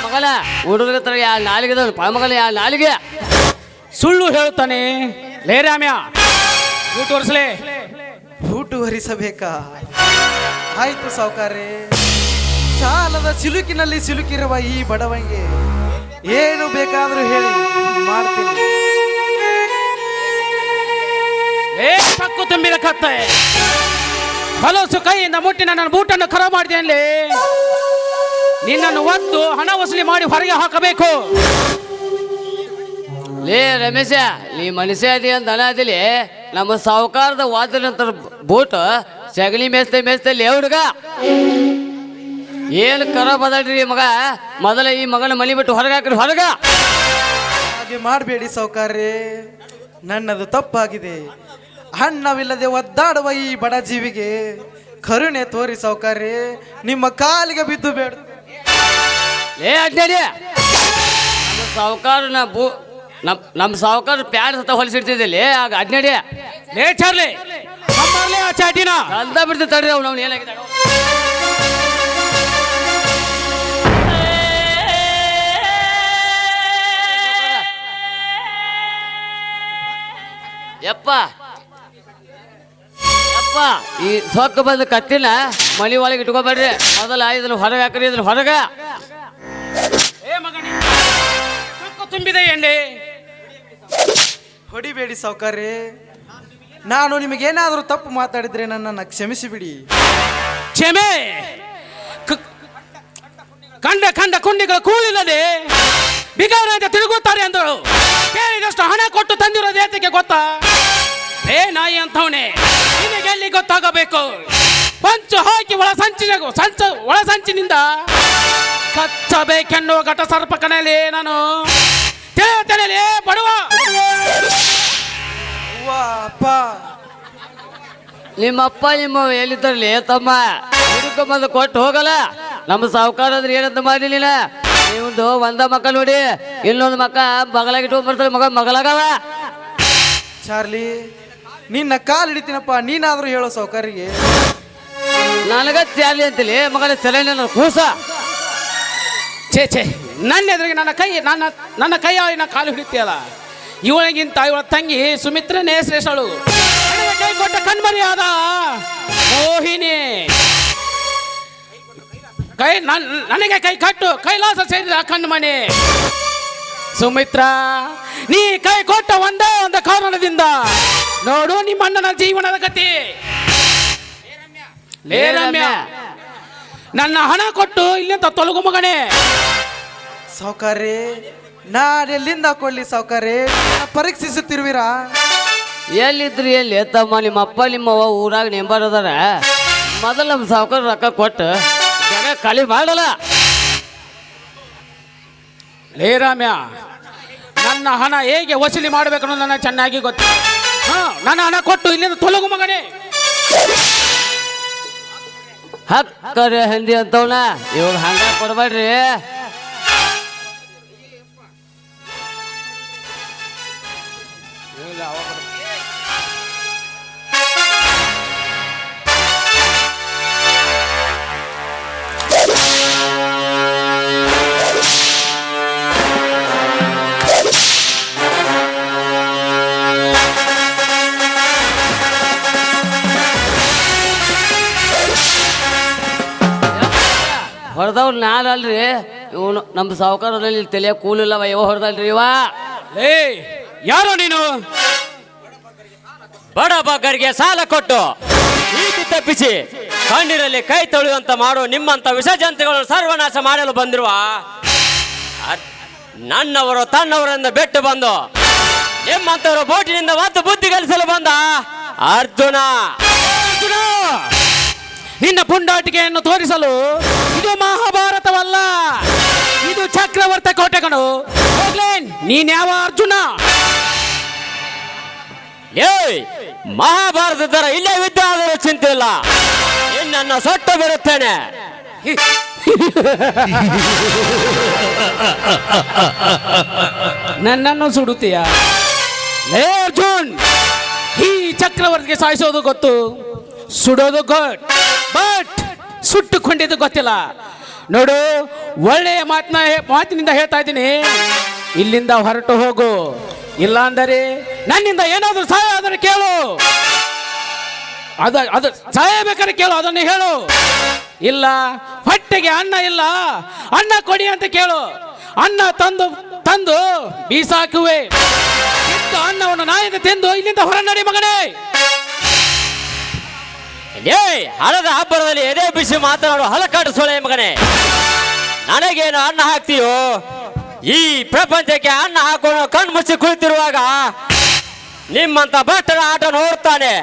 ಮಗಲ ಹುಡುಗರ ತರ ಯಾ ನಾಲಿಗೆ ಮಗಲ ಯಾ ನಾಲಿಗೆ ಸುಳ್ಳು ಹೇಳ್ತಾನೆ. ಲೇ ರಾಮ್ಯ, ಊಟ ಹೊರಿಸಲೇ. ಊಟು ಹರಿಸಬೇಕಾ? ಆಯ್ತು ಸಾವುಕಾರ್ರಿ. ಸಾಲದ ಸಿಲುಕಿನಲ್ಲಿ ಸಿಲುಕಿರುವ ಈ ಬಡವನಿಗೆ ಏನು ಬೇಕಾದರೂ ಹೇಳಿ ಮಾಡ್ತೀನಿ. ಸಕ್ಕು ತುಂಬಿದ ಕತ್ತೆ, ಹೊಲಸು ಕೈಯಿಂದ ಮುಟ್ಟಿ ನನ್ನ ಬೂಟನ್ನು ಖರಾಬ್ ಮಾಡಿದೆ. ನಿನ್ನನ್ನು ಒತ್ತು ಹಣ ವಸೂಲಿ ಮಾಡಿ ಹೊರಗೆ ಹಾಕಬೇಕು. ಲೇ ರಮೇಶ, ನೀ ಮನುಷ್ಯ ಅದಿ ಅಂತ ದನ ಅದಿಲಿ. ನಮ್ಮ ಸಾವುಕಾರದ ವಾದ ನಂತರ ಬೂಟ್ ಸಗಣಿ ಮೇಸ್ತಲ್ಲಿ ಹುಡುಗ ಏನು ಖರಾಬ್ ಅದಲ್ರಿ ಮಗ. ಮೊದಲ ಈ ಮಗನ ಮನೆ ಬಿಟ್ಟು ಹೊರಗೆ ಹಾಕ್ರಿ ಹೊರಗ. ಹಾಗೆ ಮಾಡಬೇಡಿ ಸಾವುಕಾರ್ರಿ, ನನ್ನದು ತಪ್ಪಾಗಿದೆ. ಹಣ್ಣವಿಲ್ಲದೆ ಒದ್ದಾಡುವ ಈ ಬಡ ಜೀವಿಗೆ ಕರುಣೆ ತೋರಿ ಸಾವುಕಾರ್ರಿ, ನಿಮ್ಮ ಕಾಲಿಗೆ ಬಿದ್ದು ಬೇಡ. ಲೇ ಅಡ್ಡಾಡಿ, ನಮ್ಮ ಸಾವುಕಾರ ನಮ್ಮ ಸಾವುಕಾರ ಪ್ಯಾಡ್ ಸತ ಹೊಲಿಸಿಡ್ತಿದ್ದಲ್ಲಿ ಆಗ ಅಡ್ನಾಡಿ. ಲೇ ಚಾರ್ಲಿ, ಆ ಚಾಟಿನ ಅಂತ ಬಿಡ್ತೀವಿ ತಡ್ರಿ. ಅವ್ನು ಏನಾಗಿದೆ ಯಪ್ಪ ಯಪ್ಪ, ಈ ಸೊಕ್ಕ ಬಂದ ಕತ್ತಿನ ಮನೆ ಒಳಗೆ ಇಟ್ಕೋಬೇಡ್ರಿ. ಮೊದಲ ಇದನ್ನ ಹೊರಗೆ ಹಾಕ್ರಿ, ಇದನ್ನ ಹೊರಗ. ತುಂಬಿದೆ ಎಣ್ಣೆ. ಹೊಡಿಬೇಡಿ ಸಾವುಕಾರ್ರೆ, ನಾನು ನಿಮಗೇನಾದರೂ ತಪ್ಪು ಮಾತಾಡಿದ್ರೆ ನನ್ನನ್ನು ಕ್ಷಮಿಸಿಬಿಡಿ. ಕ್ಷಮೆ ಕಂಡ ಕಂಡ ಕುಂಡಿಗಳ ಕೂಲಿಲ್ಲದೆ ಬಿಗಾರಂತೆ ತಿರುಗುತ್ತಾರೆ ಅಂದರು. ಕೇಳಿದಷ್ಟು ಹಣ ಕೊಟ್ಟು ತಂದಿರೋದು ಏತಕ್ಕೆ ಗೊತ್ತಾ? ಏ ನಾಯಿ ಅಂತವನೇ, ನಿನಗೆ ಎಲ್ಲಿ ಗೊತ್ತಾಗಬೇಕು? ಪಂಚು ಹಾಕಿ ಒಳಸಂಚಿನಿಂದ ಕಚ್ಚಬೇಕೆನ್ನುವ ಘಟ ಸರ್ಪಕನಲ್ಲಿ ನಾನು ತಿಳಿಯಲಿ ಬಡವ. ಅಪ್ಪ, ನಿಮ್ಮಪ್ಪ ನಿಮ್ಮ ಎಲ್ಲಿದ್ದರ್ಲಿ ತಮ್ಮ ಹುಡುಕೊಂಬಂದು ಕೊಟ್ಟು ಹೋಗಲ್ಲ. ನಮ್ಮ ಸಾವುಕಾರ ಅಂದ್ರೆ ಏನಂತ ಮಾಡಲಿಲ್ಲ. ನೀವೊಂದು ಒಂದ ಮಕ್ಕ ನೋಡಿ, ಇನ್ನೊಂದು ಮಕ್ಕ ಮಗಳಾಗಿಟ್ಟು ಬರ್ತಾರೆ. ಮಗಳಾಗವ. ಚಾರ್ಲಿ, ನಿನ್ನ ಕಾಲು ಹಿಡಿತೀನಪ್ಪ, ನೀನಾದರೂ ಹೇಳೋ ಸಾವುಕಾರಿಗೆ. ನನಗ ಚಾಲಿ ಅಂತಲಿ ಮಗಳ ಸೆಲೆನ ಕೂಸ. ಛೇ ನನ್ನ ಎದುರಿಗೆ ನನ್ನ ಕೈ ಕಾಲು ಹಿಡಿತೀಯಲ್ಲ. ಇವಳಿಗಿಂತ ಇವಳ ತಂಗಿ ಸುಮಿತ್ರನೇ ಶ್ರೇಷ್ಠಳು. ಕೈ ಕೊಟ್ಟ ಕಣ್ಮರಿಯಾದ ಮೋಹಿನಿ. ನನಗೆ ಕೈ ಕಟ್ಟು ಕೈಲಾಸ ಸೇರಿದ ಕಣ್ಮಣಿ ಸುಮಿತ್ರ. ನೀ ಕೈ ಕೊಟ್ಟ ಒಂದೇ ಒಂದು ಕಾರಣದಿಂದ ನೋಡು ನಿಮ್ಮ ಅಣ್ಣನ ಜೀವನದ ಗತಿ. ಲೇ ರಮ್ಯ, ನನ್ನ ಹಣ ಕೊಟ್ಟು ಇಲ್ಲಿಂದ ತೊಲಗು ಮಗನೇ. ಸಾವುಕಾರ್ರೆ, ನಾನೆಲ್ಲಿಂದ ಕೊಡ್ಲಿ ಸಾವುಕಾರ್ರೆ? ಪರೀಕ್ಷಿಸುತ್ತಿರುವಿರಾ? ಎಲ್ಲಿದ್ರಿ ಎಲ್ಲಿ ತಮ್ಮ? ನಿಮ್ಮ ಅಪ್ಪ ನಿಮ್ಮವ್ವ ಊರಾಗ ನೆಂಬರದಾರ. ಮೊದಲು ನಮ್ಮ ಸಾವುಕಾರ ರೊಕ್ಕ ಕೊಟ್ಟು ಜನ ಖಾಲಿ ಮಾಡಲ್ಲ. ಲೇ ರಾಮ್ಯ, ನನ್ನ ಹಣ ಹೇಗೆ ವಸೂಲಿ ಮಾಡಬೇಕು ಅನ್ನೋದು ನನಗೆ ಚೆನ್ನಾಗಿ ಗೊತ್ತು. ನನ್ನ ಹಣ ಕೊಟ್ಟು ಇಲ್ಲಿಂದ ತೊಲಗು ಮಗನೇ. ಹಕ್ಕರೆ ಹಂದಿ ಅಂತವನ ಇವಾಗ ಹಂಗ ಕೊಡ್ಬೇಡ್ರಿ. ಹೊಡೆದವ್ರು ನಾನಲ್ರಿ, ಇವನು ನಮ್ಮ ಸಾವುಕಾರದಲ್ಲಿ ತಲೆಯ ಕೂಲಿಲ್ಲವ. ಇವ ಹೊಡೆದಲ್ರಿ ಇವ. ಏ ಯಾರೋ ನೀನು? ಬಡ ಬಗ್ಗರಿಗೆ ಸಾಲ ಕೊಟ್ಟು ನೀತಿ ತಪ್ಪಿಸಿ ಕಣ್ಣೀರಲ್ಲಿ ಕೈ ತೊಳೆಯುವಂತ ಮಾಡೋ ನಿಮ್ಮಂತ ವಿಸರ್ಜಂತೆಗಳನ್ನು ಸರ್ವನಾಶ ಮಾಡಲು ಬಂದಿರುವ ನನ್ನವರು ತನ್ನವರಿಂದ ಬಿಟ್ಟು ಬಂದು ನಿಮ್ಮಂತವರು ಬೋಟಿನಿಂದ ಮತ್ತು ಬುದ್ಧಿ ಕಲಿಸಲು ಬಂದ ಅರ್ಜುನ. ನಿನ್ನ ಪುಂಡಾಟಿಕೆಯನ್ನು ತೋರಿಸಲು ಇದು ಮಹಾಭಾರತವಲ್ಲ, ಇದು ಚಕ್ರವರ್ತಿ ಕೋಟೆ ಕಣು. ನೀನ್ಯಾವ ಅರ್ಜುನ? ಏಯ್, ಮಹಾಭಾರತ ತರ ಇಲ್ಲೇ ಯುದ್ಧ ಆದರೂ ಚಿಂತೆ ಇಲ್ಲ, ನಿನ್ನನ್ನು ಸೊಟ್ಟು ಬಿಡುತ್ತೇನೆ. ನನ್ನನ್ನು ಸುಡುತ್ತೀಯ? ಲೇ ಅರ್ಜುನ್, ಈ ಚಕ್ರವರ್ತಿಗೆ ಸಾಯಿಸೋದು ಗೊತ್ತು, ಸುಡೋದು ಬಟ್ ಸುಟ್ಟುಕೊಂಡಿದ್ದು ಗೊತ್ತಿಲ್ಲ. ನೋಡು, ಒಳ್ಳೆಯ ಮಾತಿನಿಂದ ಹೇಳ್ತಾ ಇದ್ದೀನಿ, ಇಲ್ಲಿಂದ ಹೊರಟು ಹೋಗು. ಇಲ್ಲ ಅಂದರೆ ನನ್ನಿಂದ ಏನಾದರೂ ಸಹಾಯ ಆದರೆ ಕೇಳು. ಅದು ಸಾಯಬೇಕಾದ್ರೆ ಕೇಳು, ಅದನ್ನು ಹೇಳು. ಇಲ್ಲ, ಹೊಟ್ಟೆಗೆ ಅನ್ನ ಇಲ್ಲ, ಅನ್ನ ಕೊಡಿ ಅಂತ ಕೇಳು. ಅನ್ನ ತಂದು ಬೀಸಾಕುವೆ. ಅನ್ನವನ್ನು ನಾಯಿಂದ ತಿಂದು ಇಲ್ಲಿಂದ ಹೊರ ನಡಿ ಮಗನೇ. ಏಯ್, ಹಣದ ಹಬ್ಬರದಲ್ಲಿ ಎದೆ ಬಿಸಿ ಮಾತನಾಡು ಹಲಕಾಡು ಸೊಳೆ ಮಗನೇ. ನನಗೇನು ಅನ್ನ ಹಾಕ್ತೀಯೋ? ಈ ಪ್ರಪಂಚಕ್ಕೆ ಅನ್ನ ಹಾಕೊಂಡು ಕಣ್ಣು ಮುಚ್ಚಿ ಕುಳಿತಿರುವಾಗ ನಿಮ್ಮಂತ ಭಟ್ಟರ ಆಟ ನೋಡ್ತಾನೆ.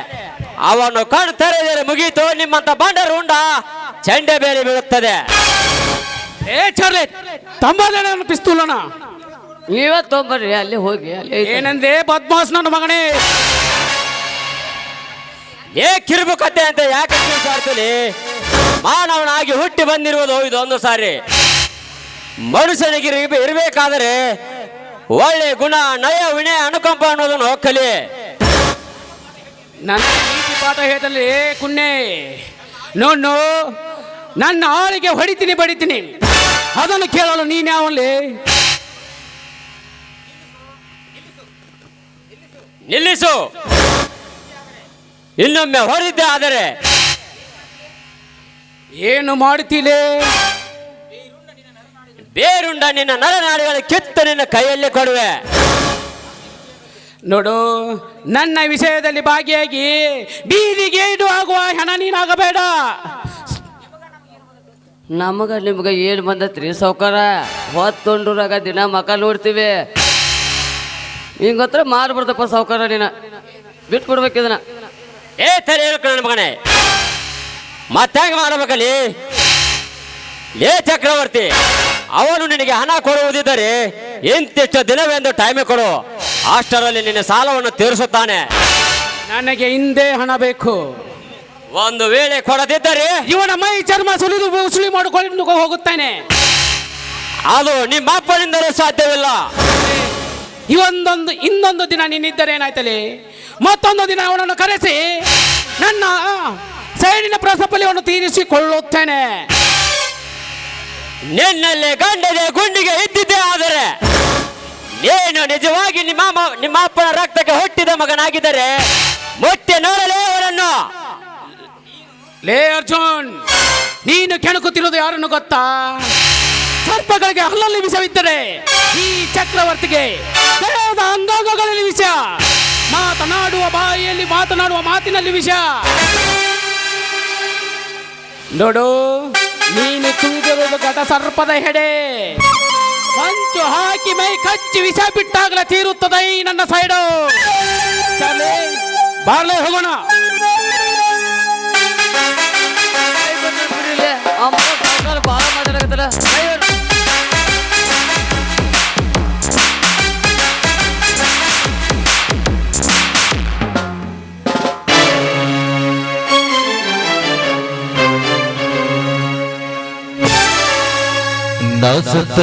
ಅವನು ಕಣ್ಣು ತೆರೆದರೆ ಮುಗೀತು, ನಿಮ್ಮಂತ ಬಂಡರು ಉಂಡ ಚಂಡೆ ಬೇರೆ ಬೀಳುತ್ತದೆ. ತಂಬಾದ ಪಿಸ್ತೂಲನ ನೀವ ತೊಂಬರ್ರಿ, ಅಲ್ಲಿ ಹೋಗಿ. ಏನಂದೆ ಬದ್ಮಾಸ್ ನನ್ನ ಮಗನೇ? ಕಿರುಬು ಕತೆ ಅಂತ ಯಾಕೆ ಸಾರ್ತೀಲಿ? ಮಾನವನಾಗಿ ಹುಟ್ಟಿ ಬಂದಿರುವುದು ಇದೊಂದು ಸಾರಿ. ಮನುಷ್ಯನಿಗೆ ಇರಬೇಕಾದರೆ ಒಳ್ಳೆ ಗುಣ, ನಯ, ವಿನಯ, ಅನುಕಂಪ ಅನ್ನೋದನ್ನು ಕಲಿ. ನನ್ನ ನೀತಿ ಪಾಠ ಹೇಳಲಿ ಕುನ್ನೆ. ನೋಡು, ನನ್ನ ಆಳಿಗೆ ಹೊಡಿತೀನಿ ಬಡಿತೀನಿ, ಅದನ್ನು ಕೇಳಲು ನೀನ್ಯಾವಲ್ಲಿ? ನಿಲ್ಲಿಸು. ಇನ್ನೊಮ್ಮೆ ಹೊರದಿದ್ದೆ ಆದರೆ ಏನು ಮಾಡುತ್ತೀಲೆ? ಬೇರುಂಡ ನಿನ್ನ ನರನಾಡಿಗಳ ಕಿತ್ತು ನಿನ್ನ ಕೈಯಲ್ಲಿ ಕೊಡುವೆ. ನೋಡು, ನನ್ನ ವಿಷಯದಲ್ಲಿ ಭಾಗಿಯಾಗಿ ಬೀದಿಗೆ ಇಡು ಆಗುವ ಹಣ ನೀನಾಗಬೇಡ. ನಮಗ ನಿಮ್ಗ ಏನು ಬಂದತ್ರಿ ಸಾವ್ಕಾರ? ಹೊತ್ತೊಂಡ್ರಾಗ ದಿನ ಮಕ ನೋಡ್ತೀವಿ. ಹಿಂಗತ್ರ ಮಾರ್ಬಿಡ್ತಪ್ಪ ಸಾವ್ಕಾರ, ನೀನ ಬಿಟ್ಬಿಡ್ಬೇಕಿದನ. ತಲೆ ಹೇಳ್ಕೊಂಡು ನನ್ನ ಮಗನೇ, ಮತ್ತಂಗ ಮಾಡಬೇಕಲ್ಲಿ. ಚಕ್ರವರ್ತಿ, ಅವನು ನಿನಗೆ ಹಣ ಕೊಡುವುದಿದ್ದರೆ ಇಂತಿಷ್ಟು ದಿನವೆಂದು ಟೈಮೇ ಕೊಡು, ಅಷ್ಟರಲ್ಲಿ ನಿನ್ನ ಸಾಲವನ್ನು ತೀರಿಸುತ್ತಾನೆ. ನನಗೆ ಹಿಂದೆ ಹಣ ಬೇಕು. ಒಂದು ವೇಳೆ ಕೊಡದಿದ್ದರೆ ಇವನ ಮೈ ಚರ್ಮ ಸುಲಿದು ಉಸುಳಿ ಮಾಡಿಕೊಂಡು ಹೋಗುತ್ತಾನೆ. ಅದು ನಿಮ್ಮ ಅಪ್ಪನಿಂದಲೂ ಸಾಧ್ಯವಿಲ್ಲ. ಇನ್ನೊಂದು ದಿನ ನೀನಿದ್ದರೆ ಏನಾಯ್ತಲಿ, ಮತ್ತೊಂದು ದಿನ ಅವನನ್ನು ಕರೆಸಿ ನನ್ನ ಸೈಡಿನ ಪ್ರಸಪಲ್ಯವನ್ನು ತೀರಿಸಿಕೊಳ್ಳುತ್ತೇನೆ. ನಿನ್ನಲ್ಲಿ ಗಂಡದೆ ಗುಂಡಿಗೆ ಇದ್ದಿದ್ದೇ ಆದರೆ ನೀನು ನಿಜವಾಗಿ ನಿಮ್ಮ ಅಪ್ಪನ ರಕ್ತಕ್ಕೆ ಹುಟ್ಟಿದ ಮಗನಾಗಿದ್ದರೆ ಮುಟ್ಟಿ ನೋಡಲೇ ಅವರನ್ನು. ಲೇ ಅರ್ಜುನ್, ನೀನು ಕೆಣಕುತ್ತಿರುವುದು ಯಾರನ್ನು ಗೊತ್ತಾ? ಸರ್ಪಗಳಿಗೆ ಹಲ್ಲಲ್ಲಿ ವಿಷವಿದ್ದರೆ ಈ ಚಕ್ರವರ್ತಿಗೆ ದೇಹದ ಅಂಗಾಂಗಗಳಲ್ಲಿ ವಿಷ, ಮಾತನಾಡುವ ಬಾಯಿಯಲ್ಲಿ ಮಾತನಾಡುವ ಮಾತಿನಲ್ಲಿ ವಿಷ. ನೋಡು, ನೀನು ತುಳಿದಿರುವುದು ಘಟ ಸರ್ಪದ ಹೆಡೆ. ಮಂಚು ಹಾಕಿ ಮೈ ಕಚ್ಚಿ ವಿಷ ಬಿಟ್ಟಾಗಲೇ ತೀರುತ್ತದೆ ಈ ನನ್ನ ಸೈಡು. ಬಾರ್ಲೆ ಹೋಗೋಣ. ಭಾಳ ಮಾತಾಡಕತ್ತಲ್ಲ. ನಾ ಸತ್ತ